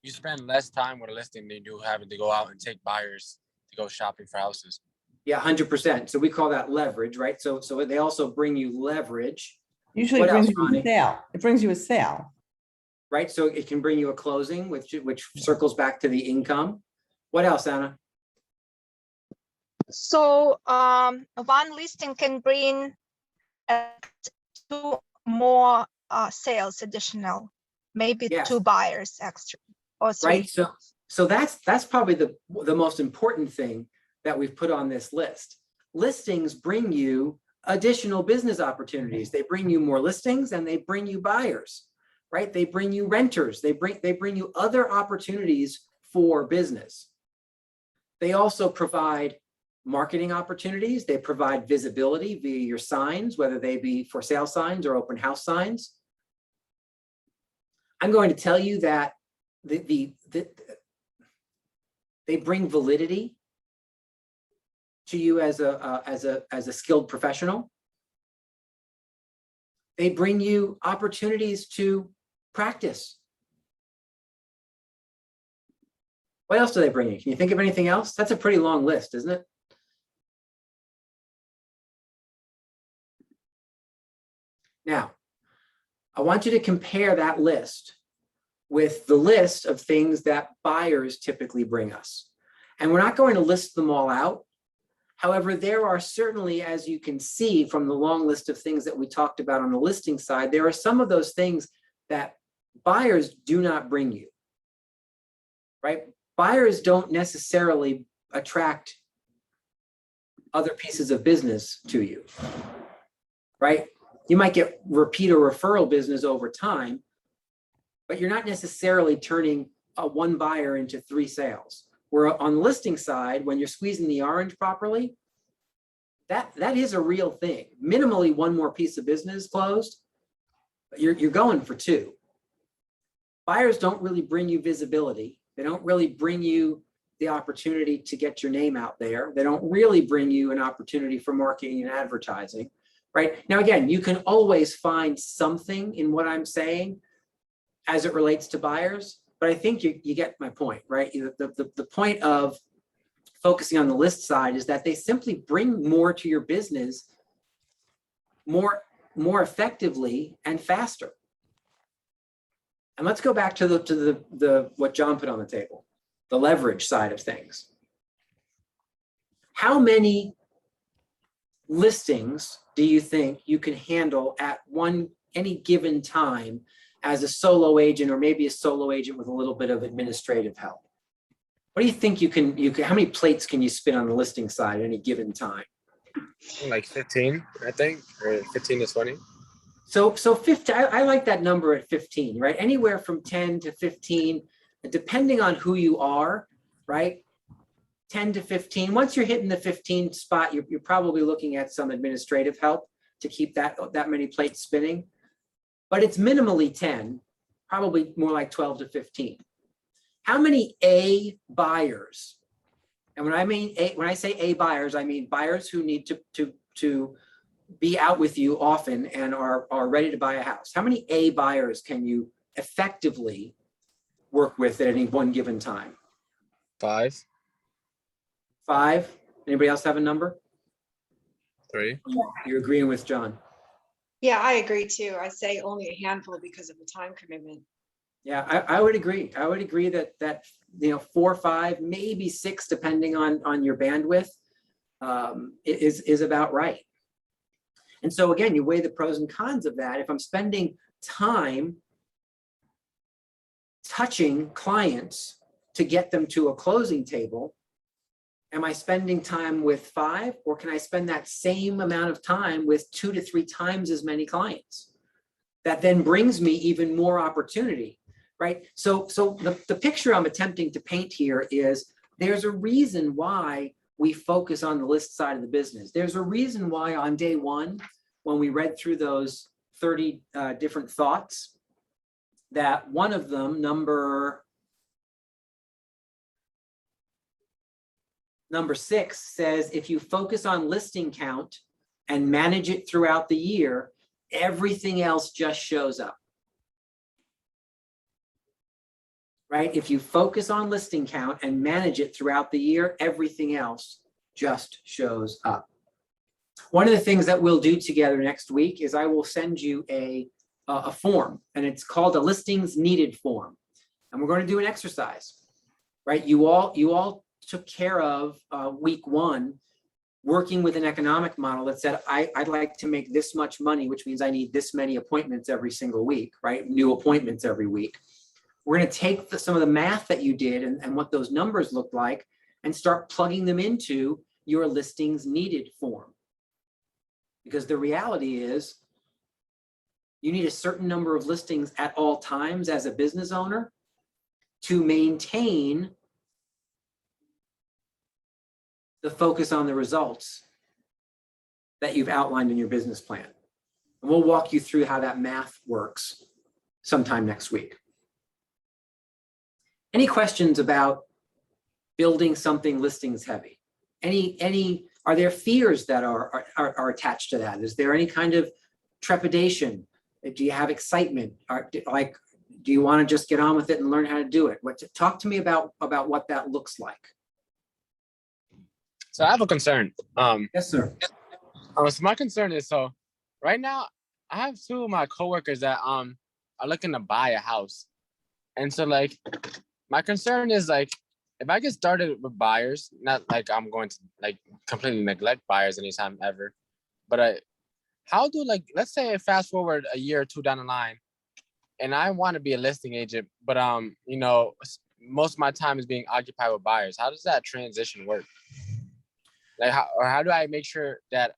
you spend less time with a listing than you do having to go out and take buyers to go shopping for houses. Yeah, 100%. So we call that leverage, right? So they also bring you leverage. Usually What it brings else, you Ronnie? a sale. It brings you a sale. Right? So it can bring you a closing, which circles back to the income. What else, Anna? So one listing can bring 2 more sales additional, maybe Yes. 2 buyers extra or 3. Right? So that's probably the most important thing that we've put on this list. Listings bring you additional business opportunities. They bring you more listings and they bring you buyers, right? They bring you renters. They bring you other opportunities for business. They also provide marketing opportunities. They provide visibility via your signs, whether they be for sale signs or open house signs. I'm going to tell you that they bring validity to you as a skilled professional. They bring you opportunities to practice. What else do they bring you? Can you think of anything else? That's a pretty long list, isn't it? Now, I want you to compare that list with the list of things that buyers typically bring us. And we're not going to list them all out, However, there are certainly, as you can see from the long list of things that we talked about on the listing side, there are some of those things that buyers do not bring you, right? Buyers don't necessarily attract other pieces of business to you, right? You might get repeat or referral business over time, but you're not necessarily turning one buyer into 3 sales. Where on the listing side, when you're squeezing the orange properly, that is a real thing. Minimally 1 more piece of business closed, but you're going for 2. Buyers don't really bring you visibility. They don't really bring you the opportunity to get your name out there. They don't really bring you an opportunity for marketing and advertising, right? Now, again, you can always find something in what I'm saying as it relates to buyers, but I think you get my point, right? The point of focusing on the list side is that they simply bring more to your business more effectively and faster. And let's go back to the what John put on the table, the leverage side of things. How many listings do you think you can handle at any given time as a solo agent, or maybe a solo agent with a little bit of administrative help? What do you think you can how many plates can you spin on the listing side at any given time? Like 15, I think, or 15 to 20. So 15, I like that number at 15, right? Anywhere from 10 to 15, depending on who you are, right? 10 to 15. Once you're hitting the 15 spot, you're probably looking at some administrative help to keep that many plates spinning. But it's minimally 10, probably more like 12 to 15. How many A buyers? And when I say A buyers, I mean buyers who need to be out with you often and are ready to buy a house. How many A buyers can you effectively work with at any one given time? 5. 5. Anybody else have a number? 3. You're agreeing with John? Yeah, I agree too. I say only a handful because of the time commitment. Yeah, I would agree. I would agree that 4, 5, maybe 6, depending on your bandwidth, is about right. And so again, you weigh the pros and cons of that. If I'm spending time touching clients to get them to a closing table, am I spending time with 5, or can I spend that same amount of time with 2 to 3 times as many clients? That then brings me even more opportunity, right? So the picture I'm attempting to paint here is there's a reason why we focus on the list side of the business. There's a reason why on day 1, when we read through those 30 different thoughts, that one of them, number 6, says if you focus on listing count and manage it throughout the year, everything else just shows up. Right? If you focus on listing count and manage it throughout the year, everything else just shows up. One of the things that we'll do together next week is I will send you a form, and it's called a listings needed form. And we're going to do an exercise, right? You all took care of week 1, working with an economic model that said, I'd like to make this much money, which means I need this many appointments every single week, right? New appointments every week. We're going to take some of the math that you did and what those numbers look like and start plugging them into your listings needed form. Because the reality is you need a certain number of listings at all times as a business owner to maintain the focus on the results that you've outlined in your business plan. And we'll walk you through how that math works sometime next week. Any questions about building something listings heavy? Are there fears that are attached to that? Is there any kind of trepidation? Do you have excitement? Do you want to just get on with it and learn how to do it? Talk to me about what that looks like. So I have a concern. Yes, sir. So my concern is, so right now I have 2 of my coworkers that are looking to buy a house. And so like my concern is like if I get started with buyers, not like I'm going to like completely neglect buyers anytime ever, but how do, like, let's say fast forward a year or two down the line, and I want to be a listing agent, but you know, most of my time is being occupied with buyers. How does that transition work? Like, how do I make sure that,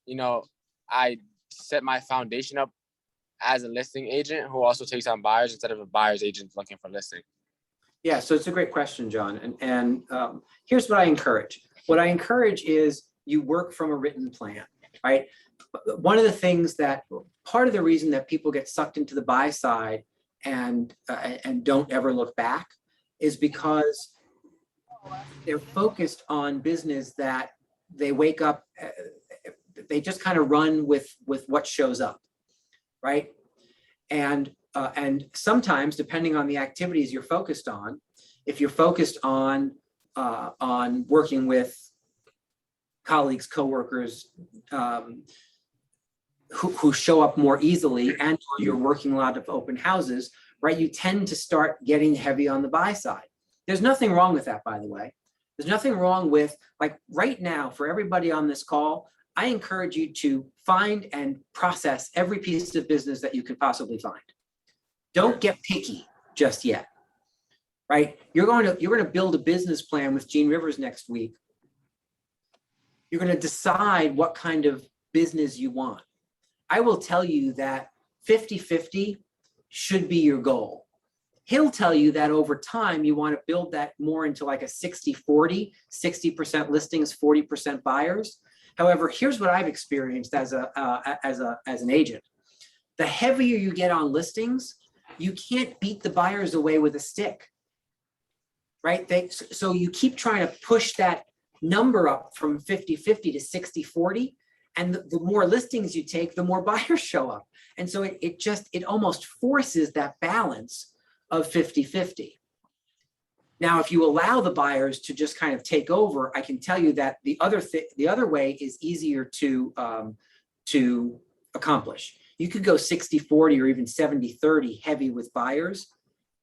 you know, I set my foundation up as a listing agent who also takes on buyers instead of a buyer's agent looking for listing? Yeah, so it's a great question, John. And here's what I encourage. What I encourage is you work from a written plan, right? One of the things that, part of the reason that people get sucked into the buy side and don't ever look back is because they're focused on business that they wake up, they just kind of run with what shows up, right? And sometimes, depending on the activities you're focused on, if you're focused on working with colleagues, coworkers, who show up more easily, and you're working a lot of open houses, right? You tend to start getting heavy on the buy side. There's nothing wrong with that, by the way. There's nothing wrong with, like, right now, for everybody on this call, I encourage you to find and process every piece of business that you can possibly find. Don't get picky just yet, right? You're going to build a business plan with Gene Rivers next week. You're going to decide what kind of business you want. I will tell you that 50-50 should be your goal. He'll tell you that over time, you want to build that more into like a 60-40, 60% listings, 40% buyers. However, here's what I've experienced as an agent. The heavier you get on listings, you can't beat the buyers away with a stick, right? So you keep trying to push that number up from 50-50 to 60-40. And the more listings you take, the more buyers show up. And so it almost forces that balance of 50-50. Now, if you allow the buyers to just kind of take over, I can tell you that the other way is easier to accomplish. You could go 60-40 or even 70-30 heavy with buyers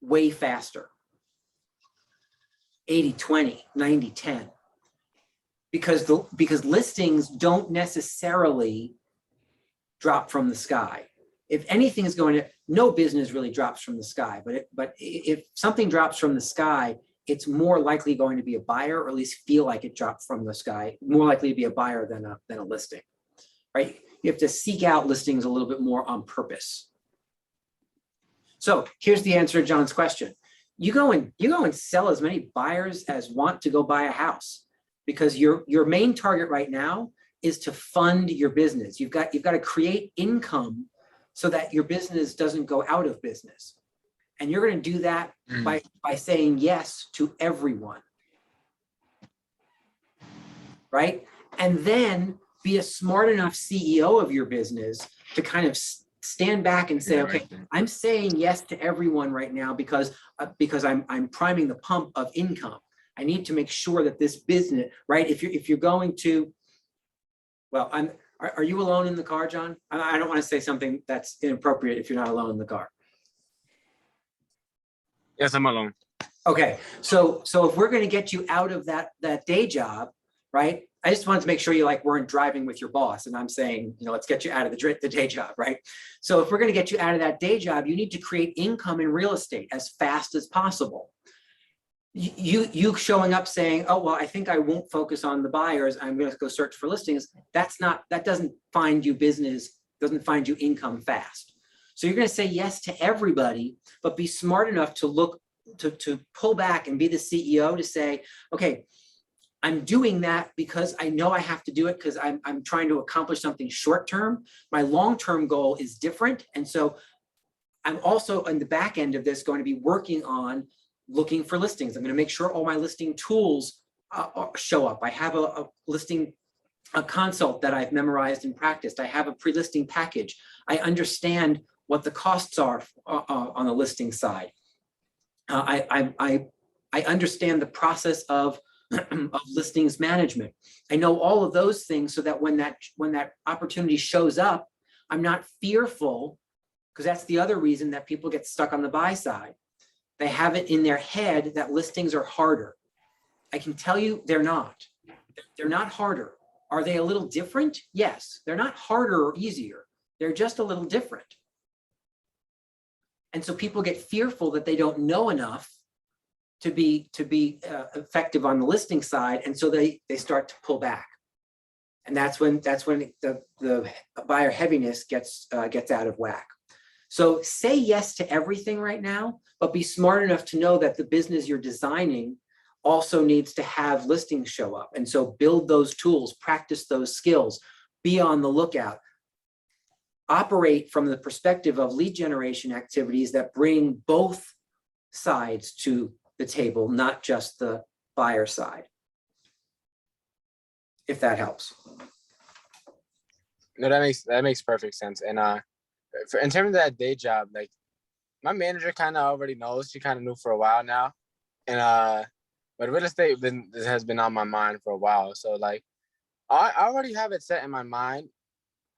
way faster. 80-20, 90-10. Because listings don't necessarily drop from the sky. If anything is going to, no business really drops from the sky, but if something drops from the sky, it's more likely going to be a buyer, or at least feel like it dropped from the sky, more likely to be a buyer than a listing, right? You have to seek out listings a little bit more on purpose. So here's the answer to John's question. You go and sell as many buyers as want to go buy a house, because your main target right now is to fund your business. You've got to create income so that your business doesn't go out of business. And you're going to do that by saying yes to everyone, right? And then be a smart enough CEO of your business to kind of stand back and say, okay, I'm saying yes to everyone right now because I'm priming the pump of income. I need to make sure that this business, right? If you're going to, well, are you alone in the car, John? I don't want to say something that's inappropriate if you're not alone in the car. Yes, I'm alone. Okay, so if we're going to get you out of that day job, right? I just wanted to make sure you weren't driving with your boss, and I'm saying, let's get you out of the day job, right? So if we're going to get you out of that day job, you need to create income in real estate as fast as possible. You showing up saying, oh, well, I think I won't focus on the buyers, I'm going to go search for listings. That doesn't find you business, doesn't find you income fast. So you're going to say yes to everybody, but be smart enough to look to pull back and be the CEO to say, okay, I'm doing that because I know I have to do it because I'm trying to accomplish something short term. My long-term goal is different. And so I'm also on the back end of this going to be working on looking for listings. I'm going to make sure all my listing tools show up. I have a listing consult that I've memorized and practiced. I have a pre-listing package. I understand what the costs are on the listing side. I understand the process of listings management. I know all of those things so that when that opportunity shows up, I'm not fearful, because that's the other reason that people get stuck on the buy side. They have it in their head that listings are harder. I can tell you they're not. They're not harder. Are they a little different? Yes. They're not harder or easier. They're just a little different. And so people get fearful that they don't know enough to be effective on the listing side, and so they start to pull back. And that's when the buyer heaviness gets out of whack. So say yes to everything right now, but be smart enough to know that the business you're designing also needs to have listings show up. And so build those tools, practice those skills, be on the lookout. Operate from the perspective of lead generation activities that bring both sides to the table, not just the buyer side. If that helps. No, that makes perfect sense. And in terms of that day job, like my manager kind of already knows. She kind of knew for a while now, and but real estate has been on my mind for a while. So like, I already have it set in my mind.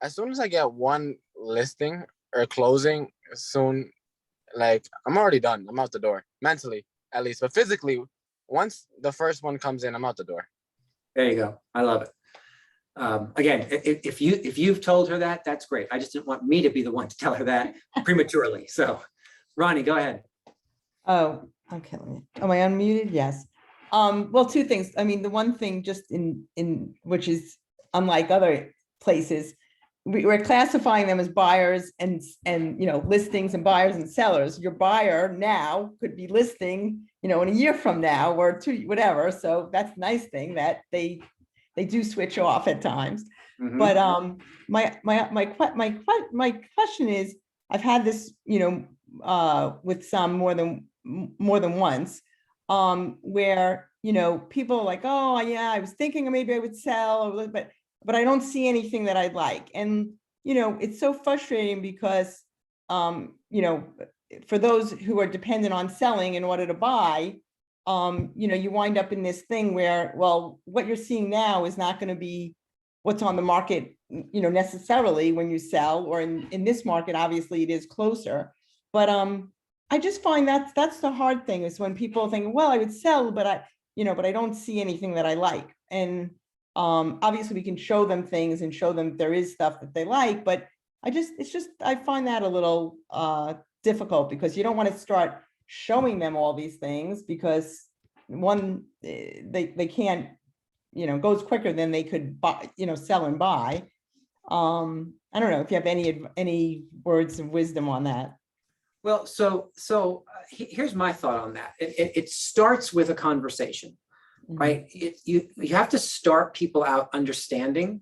As soon as I get one listing or closing, soon, like I'm already done. I'm out the door mentally, at least, but physically, once the first one comes in, I'm out the door. There you go. I love it. Again, if you've told her that, that's great. I just didn't want me to be the one to tell her that prematurely. So, Ronnie, go ahead. Oh, okay. Am I unmuted? Yes. Well, two things. I mean, the one thing just in which is unlike other places, we're classifying them as buyers and listings and buyers and sellers. Your buyer now could be listing, in a year from now or two, whatever. So that's a nice thing that they do switch off at times. Mhm. But my question is, I've had this, with some more than once, where people are like, oh yeah, I was thinking maybe I would sell, but I don't see anything that I'd like. And it's so frustrating because for those who are dependent on selling in order to buy, you wind up in this thing where, well, what you're seeing now is not going to be what's on the market, necessarily when you sell, or in this market, obviously it is closer. But I just find that's the hard thing, is when people think, well, I would sell, but I don't see anything that I like. And obviously we can show them things and show them there is stuff that they like, but I find that a little difficult, because you don't want to start showing them all these things, because one, they can't, goes quicker than they could buy, sell and buy. I don't know if you have any words of wisdom on that. Well, so here's my thought on that. It starts with a conversation, right? You have to start people out understanding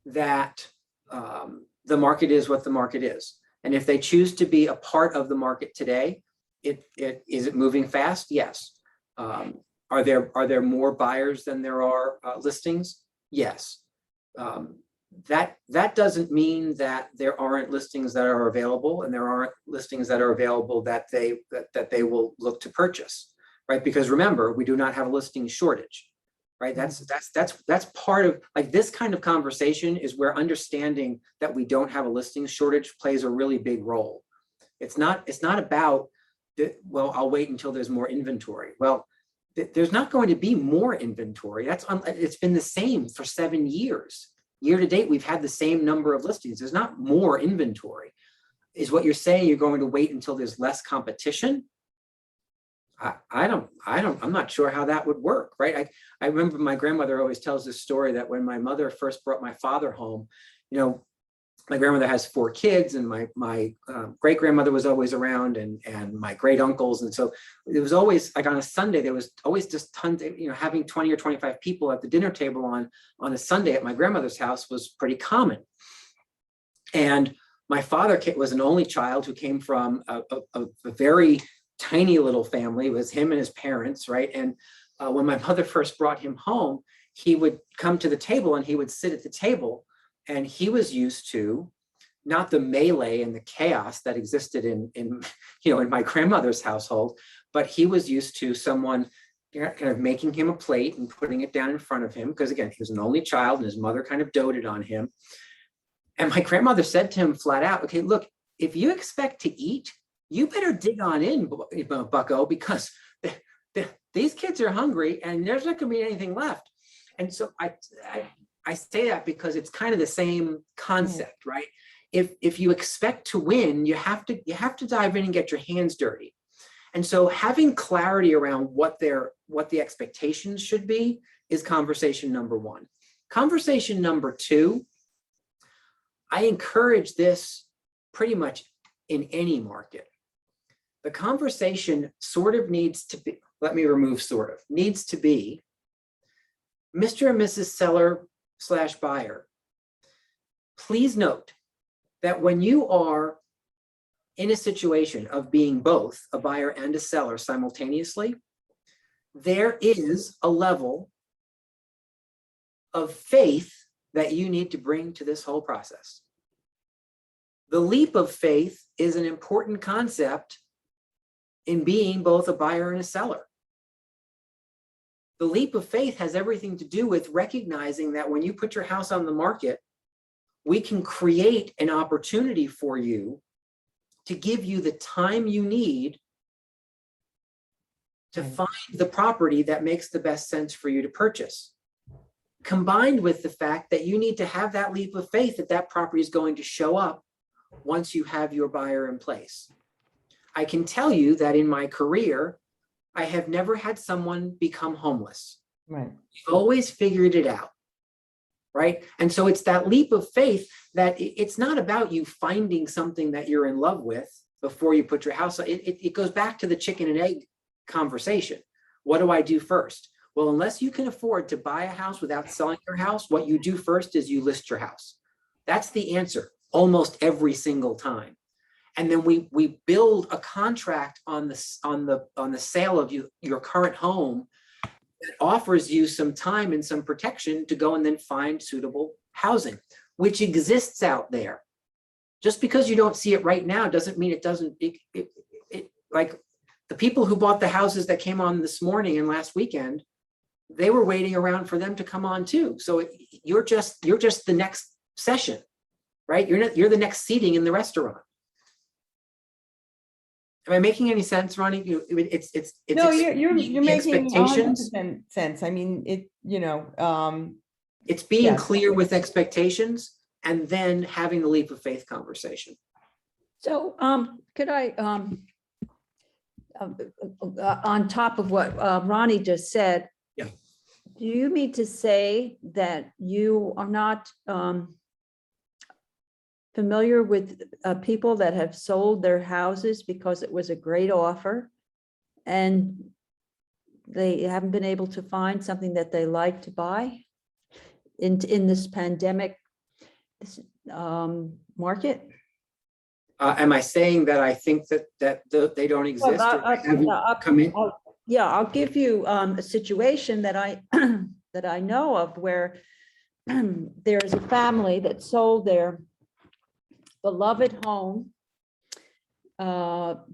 that the market is what the market is. And if they choose to be a part of the market today, is it moving fast? Yes. Are there more buyers than there are listings? Yes. That doesn't mean that there aren't listings that are available, and there aren't listings that are available that they will look to purchase, right? Because remember, we do not have a listing shortage, right? That's part of, like, this kind of conversation is where understanding that we don't have a listing shortage plays a really big role. It's not about, well, I'll wait until there's more inventory. Well, there's not going to be more inventory. It's been the same for 7 years. Year to date, we've had the same number of listings. There's not more inventory. Is what you're saying you're going to wait until there's less competition? I'm not sure how that would work, right? I remember my grandmother always tells this story that when my mother first brought my father home, my grandmother has 4 kids, and my great grandmother was always around, and my great uncles. And so it was always, like, on a Sunday, there was always just tons of, having 20 or 25 people at the dinner table on a Sunday at my grandmother's house was pretty common. And my father was an only child who came from a very tiny little family. It was him and his parents, right? And when my mother first brought him home, he would come to the table and he would sit at the table. And he was used to not the melee and the chaos that existed in my grandmother's household, but he was used to someone kind of making him a plate and putting it down in front of him, because again, he was an only child and his mother kind of doted on him. And my grandmother said to him flat out, okay, look, if you expect to eat, you better dig on in, Bucko, because these kids are hungry and there's not gonna be anything left. And so I say that because it's kind of the same concept, right? If you expect to win, you have to dive in and get your hands dirty. And so having clarity around what the expectations should be is conversation number one. Conversation number two, I encourage this pretty much in any market. The conversation sort of needs to be, let me remove sort of, needs to be, Mr. and Mrs. Seller / buyer, please note that when you are in a situation of being both a buyer and a seller simultaneously, there is a level of faith that you need to bring to this whole process. The leap of faith is an important concept in being both a buyer and a seller. The leap of faith has everything to do with recognizing that when you put your house on the market, we can create an opportunity for you to give you the time you need to find the property that makes the best sense for you to purchase. Combined with the fact that you need to have that leap of faith that that property is going to show up once you have your buyer in place. I can tell you that in my career, I have never had someone become homeless. Right. We've always figured it out, right? And so it's that leap of faith that it's not about you finding something that you're in love with before you put your house on. It goes back to the chicken and egg conversation. What do I do first? Well, unless you can afford to buy a house without selling your house, what you do first is you list your house. That's the answer almost every single time. And then we build a contract on the sale of your current home that offers you some time and some protection to go and then find suitable housing, which exists out there. Just because you don't see it right now doesn't mean it doesn't. Like the people who bought the houses that came on this morning and last weekend, they were waiting around for them to come on too. So you're just the next session, right? You're the next seating in the restaurant. Am I making any sense, Ronnie? It's No, you're making expectations. 100% sense. I mean, It's being Yes. clear with expectations and then having the leap of faith conversation. So could I, on top of what Ronnie just said, Yeah. do you mean to say that you are not familiar with people that have sold their houses because it was a great offer and they haven't been able to find something that they like to buy in this pandemic market? Am I saying that I think that they don't exist? Well, or haven't come in? I'll give you a situation that I that I know of where there is a family that sold their beloved home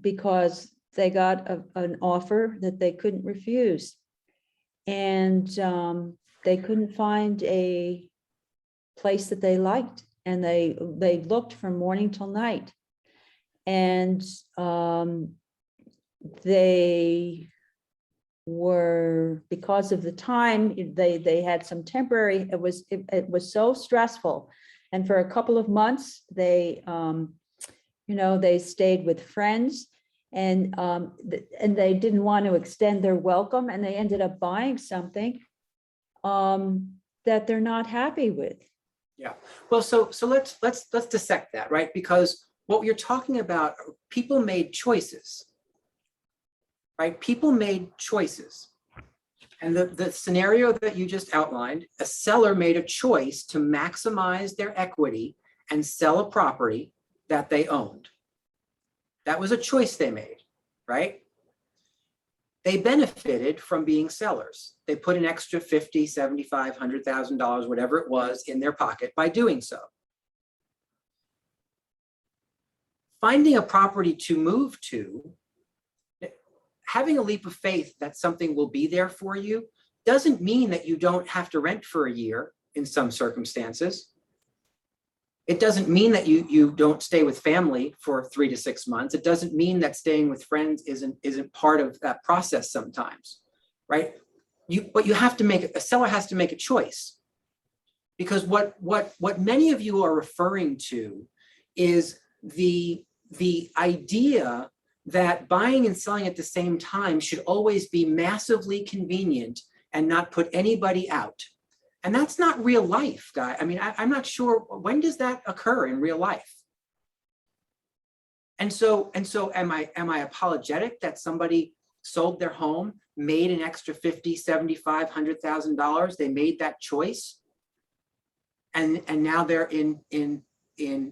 because they got an offer that they couldn't refuse. And they couldn't find a place that they liked. And they looked from morning till night. And they were, because of the time, they had some temporary, it was so stressful. And for a couple of months, they, they stayed with friends and they didn't want to extend their welcome, and they ended up buying something that they're not happy with. Yeah. Well, so let's dissect that, right? Because what you're talking about, people made choices, right? People made choices. And the scenario that you just outlined, a seller made a choice to maximize their equity and sell a property that they owned. That was a choice they made, right? They benefited from being sellers. They put an extra $50,000, $75,000, $100,000, whatever it was, in their pocket by doing so. Finding a property to move to, having a leap of faith that something will be there for you doesn't mean that you don't have to rent for a year in some circumstances. It doesn't mean that you don't stay with family for 3 to 6 months. It doesn't mean that staying with friends isn't part of that process sometimes, right? But you have to a seller has to make a choice. Because what many of you are referring to is the idea that buying and selling at the same time should always be massively convenient and not put anybody out. And that's not real life, guy. I mean, I'm not sure, when does that occur in real life? And so am I apologetic that somebody sold their home, made an extra $50,000, $75,000, $100,000? They made that choice. And now they're in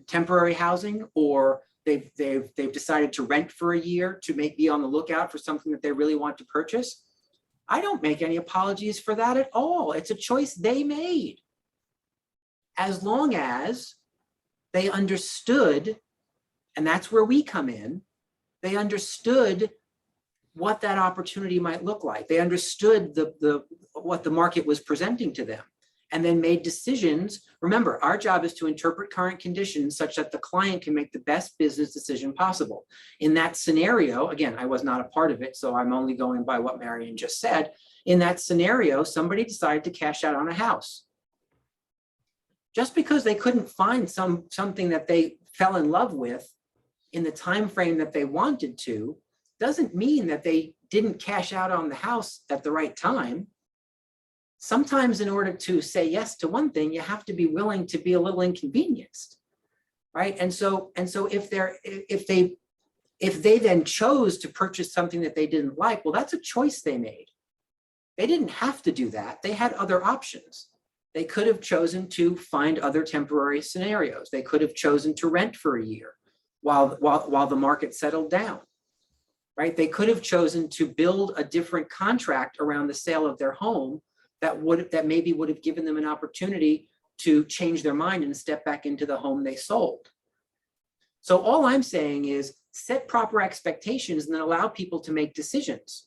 temporary housing, or they've decided to rent for a year to be on the lookout for something that they really want to purchase. I don't make any apologies for that at all. It's a choice they made. As long as they understood, and that's where we come in, they understood what that opportunity might look like. They understood what the market was presenting to them, and then made decisions. Remember, our job is to interpret current conditions such that the client can make the best business decision possible. In that scenario, again, I was not a part of it, so I'm only going by what Marion just said. In that scenario, somebody decided to cash out on a house. Just because they couldn't find something that they fell in love with in the time frame that they wanted to, doesn't mean that they didn't cash out on the house at the right time. Sometimes in order to say yes to one thing, you have to be willing to be a little inconvenienced, right? And so if they then chose to purchase something that they didn't like, well, that's a choice they made. They didn't have to do that. They had other options. They could have chosen to find other temporary scenarios. They could have chosen to rent for a year while the market settled down, right? They could have chosen to build a different contract around the sale of their home that maybe would have given them an opportunity to change their mind and step back into the home they sold. So all I'm saying is set proper expectations and then allow people to make decisions.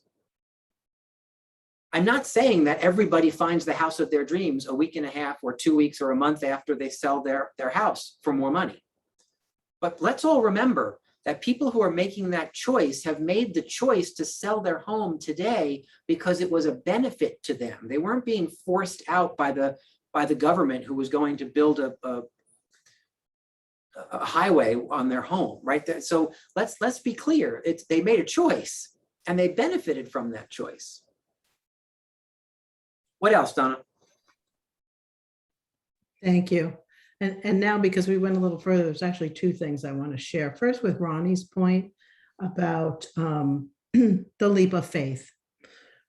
I'm not saying that everybody finds the house of their dreams a week and a half or 2 weeks or a month after they sell their house for more money. But let's all remember that people who are making that choice have made the choice to sell their home today because it was a benefit to them. They weren't being forced out by the government who was going to build a highway on their home, right? So let's be clear. They made a choice and they benefited from that choice. What else, Donna? Thank you. And now, because we went a little further, there's actually two things I want to share. First, with Ronnie's point about the leap of faith.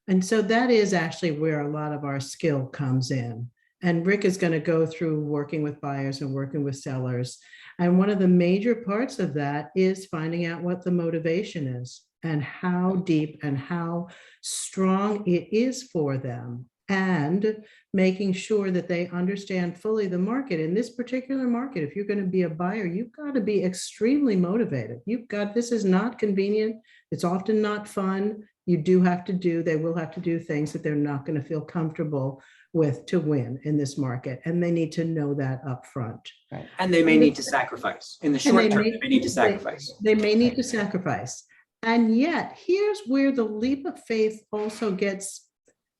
And so that is actually where a lot of our skill comes in. And Rick is going to go through working with buyers and working with sellers. And one of the major parts of that is finding out what the motivation is and how deep and how strong it is for them, and making sure that they understand fully the market. In this particular market, if you're going to be a buyer, you've got to be extremely motivated. This is not convenient. It's often not fun. They will have to do things that they're not going to feel comfortable with to win in this market. And they need to know that up front. Right. And they may need to sacrifice. In the short term, they may need to sacrifice. They may need to sacrifice. And yet, here's where the leap of faith also gets.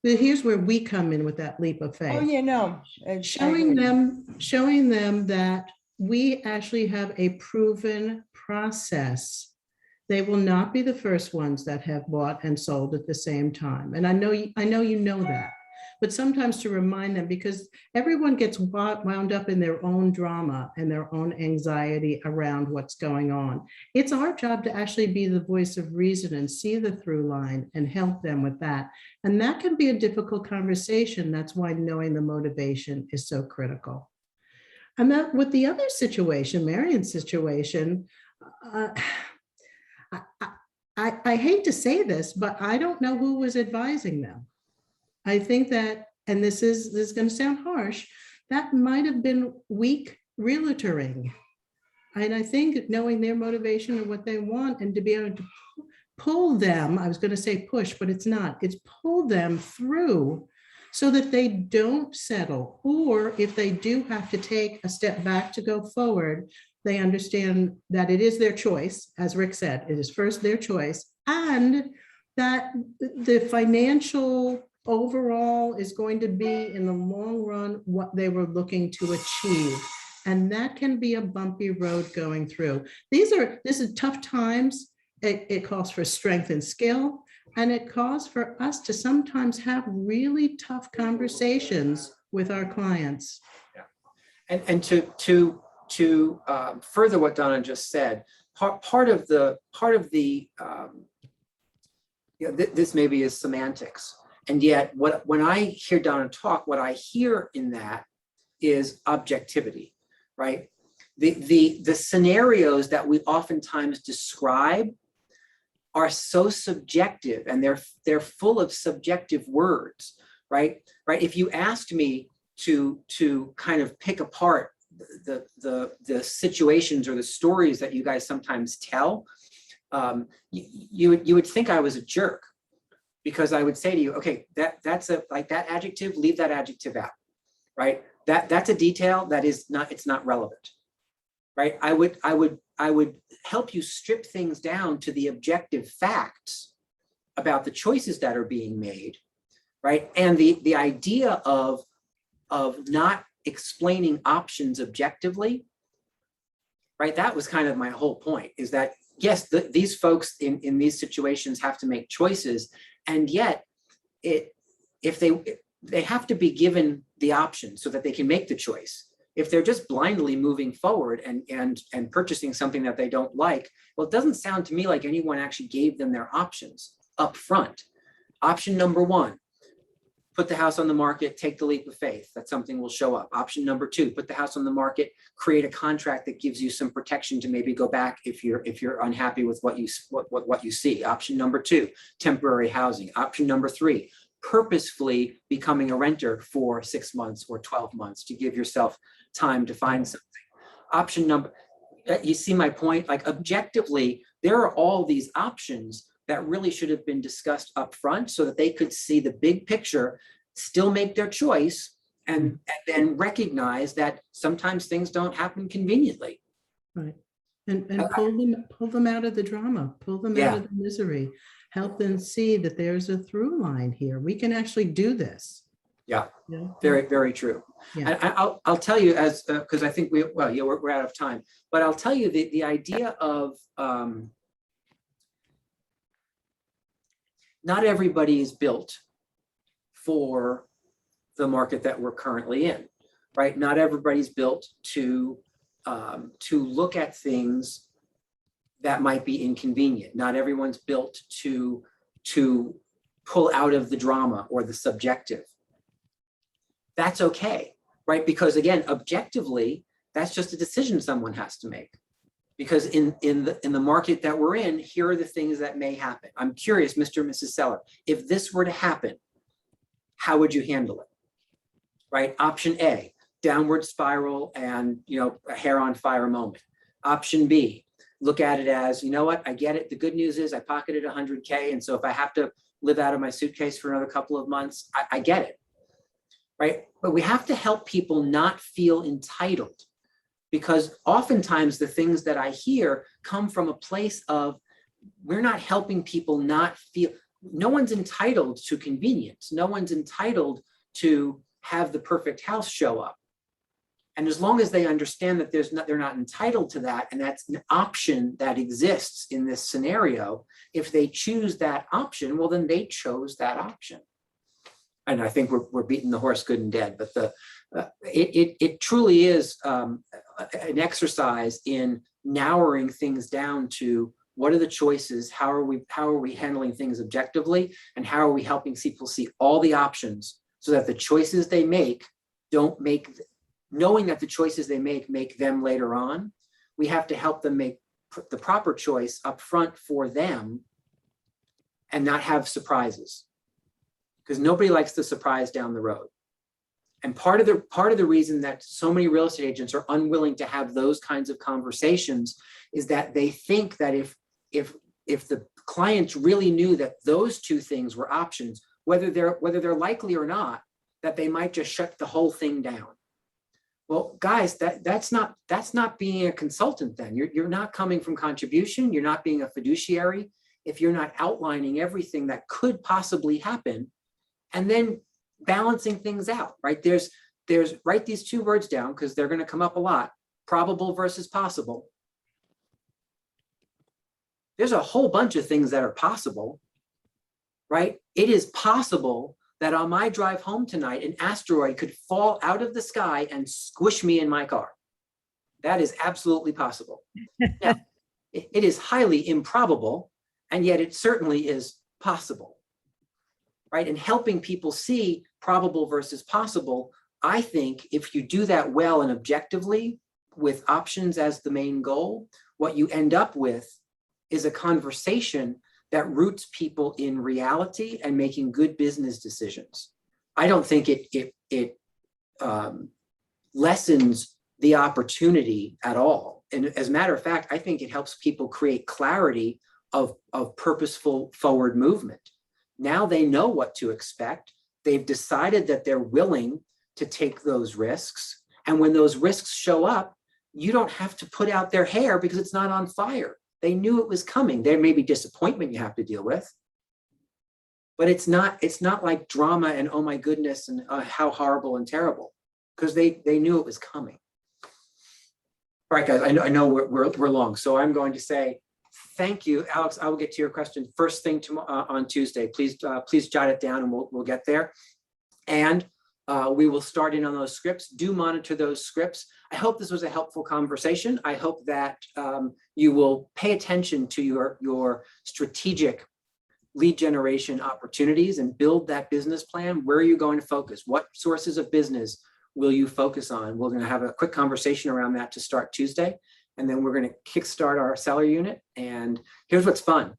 Here's where we come in with that leap of faith. Oh, yeah, no. Showing them that we actually have a proven process. They will not be the first ones that have bought and sold at the same time. And I know you know that. But sometimes to remind them, because everyone gets wound up in their own drama and their own anxiety around what's going on. It's our job to actually be the voice of reason and see the through line and help them with that. And that can be a difficult conversation. That's why knowing the motivation is so critical. And that with the other situation, Marion's situation, I hate to say this, but I don't know who was advising them. I think that, and this is going to sound harsh, that might have been weak realtoring. And I think knowing their motivation and what they want, and to be able to pull them, I was going to say push, but it's not, it's pull them through so that they don't settle. Or if they do have to take a step back to go forward, they understand that it is their choice. As Rick said, it is first their choice, and that the financial overall is going to be in the long run what they were looking to achieve. And that can be a bumpy road going through. This is tough times. It calls for strength and skill, and it calls for us to sometimes have really tough conversations with our clients. And to further what Donna just said, part of the this maybe is semantics, and yet when I hear Donna talk, what I hear in that is objectivity, right? The scenarios that we oftentimes describe are so subjective, and they're full of subjective words, right? If you asked me to kind of pick apart the situations or the stories that you guys sometimes tell, you would think I was a jerk, because I would say to you, okay, that's like that adjective, leave that adjective out, right? That's a detail that is not, it's not relevant, right? I would help you strip things down to the objective facts about the choices that are being made, right? And the idea of not explaining options objectively, right? That was kind of my whole point, is that yes, these folks in these situations have to make choices, and yet if they have to be given the option so that they can make the choice. If they're just blindly moving forward and purchasing something that they don't like, well, it doesn't sound to me like anyone actually gave them their options up front. Option number one, put the house on the market, take the leap of faith. That's something will show up. Option number two, put the house on the market, create a contract that gives you some protection to maybe go back if you're unhappy with what you see. Option number two, temporary housing. Option number three, purposefully becoming a renter for 6 months or 12 months to give yourself time to find something. Option number, you see my point? Like objectively, there are all these options that really should have been discussed up front so that they could see the big picture, still make their choice, and then recognize that sometimes things don't happen conveniently. Right. And pull them out of the drama, pull them out of the misery, help them see that there's a through line here. We can actually do this. Yeah, very, very true. Yeah. And I'll tell you, as because I think we're out of time, but I'll tell you the idea of not everybody is built for the market that we're currently in, right? Not everybody's built to look at things that might be inconvenient. Not everyone's built to pull out of the drama or the subjective. That's okay, right? Because again, objectively, that's just a decision someone has to make. Because in the market that we're in, here are the things that may happen. I'm curious, Mr. and Mrs. Seller, if this were to happen, how would you handle it? Right? Option A, downward spiral and a hair on fire moment. Option B, look at it as, you know what, I get it. The good news is I pocketed 100K. And so if I have to live out of my suitcase for another couple of months, I get it. Right? But we have to help people not feel entitled, because oftentimes the things that I hear come from a place of, we're not helping people not feel, no one's entitled to convenience. No one's entitled to have the perfect house show up. And as long as they understand that they're not entitled to that, and that's an option that exists in this scenario, if they choose that option, well, then they chose that option. And I think we're beating the horse good and dead, but it truly is an exercise in narrowing things down to what are the choices, how are we handling things objectively, and how are we helping people see all the options so that the choices they make don't make, knowing that the choices they make them later on. We have to help them make the proper choice up front for them and not have surprises, because nobody likes the surprise down the road. And part of the reason that so many real estate agents are unwilling to have those kinds of conversations is that they think that if the clients really knew that those two things were options, whether they're likely or not, that they might just shut the whole thing down. Well, guys, that's not being a consultant then. You're not coming from contribution. You're not being a fiduciary if you're not outlining everything that could possibly happen and then balancing things out, right? There's write these two words down because they're going to come up a lot: probable versus possible. There's a whole bunch of things that are possible, right? It is possible that on my drive home tonight, an asteroid could fall out of the sky and squish me in my car. That is absolutely possible. Now, it is highly improbable, and yet it certainly is possible, right? And helping people see probable versus possible, I think if you do that well and objectively with options as the main goal, what you end up with is a conversation that roots people in reality and making good business decisions. I don't think it lessens the opportunity at all. And as a matter of fact, I think it helps people create clarity of purposeful forward movement. Now they know what to expect. They've decided that they're willing to take those risks. And when those risks show up, you don't have to put out their hair because it's not on fire. They knew it was coming. There may be disappointment you have to deal with, but it's not like drama and oh my goodness and how horrible and terrible, because they knew it was coming. All right, guys, I know we're long, so I'm going to say thank you, Alex. I will get to your question first thing tomorrow on Tuesday. Please jot it down and we'll get there. And we will start in on those scripts. Do monitor those scripts. I hope this was a helpful conversation. I hope that you will pay attention to your strategic lead generation opportunities and build that business plan. Where are you going to focus? What sources of business will you focus on? We're going to have a quick conversation around that to start Tuesday. And then we're going to kickstart our seller unit. And here's what's fun.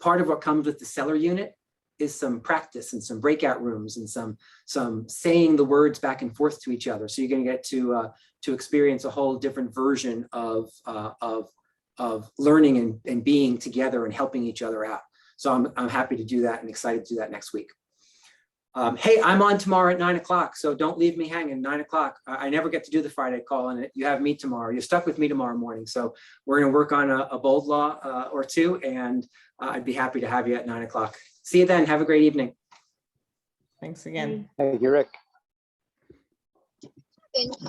Part of what comes with the seller unit is some practice and some breakout rooms and some saying the words back and forth to each other. So you're going to get to experience a whole different version of learning and being together and helping each other out. So I'm happy to do that and excited to do that next week. Hey, I'm on tomorrow at 9 o'clock, so don't leave me hanging. 9 o'clock. I never get to do the Friday call, and you have me tomorrow. You're stuck with me tomorrow morning. So we're going to work on a bold law or two, and I'd be happy to have you at 9 o'clock. See you then. Have a great evening. Thanks again. Thank you, Rick. Thank you.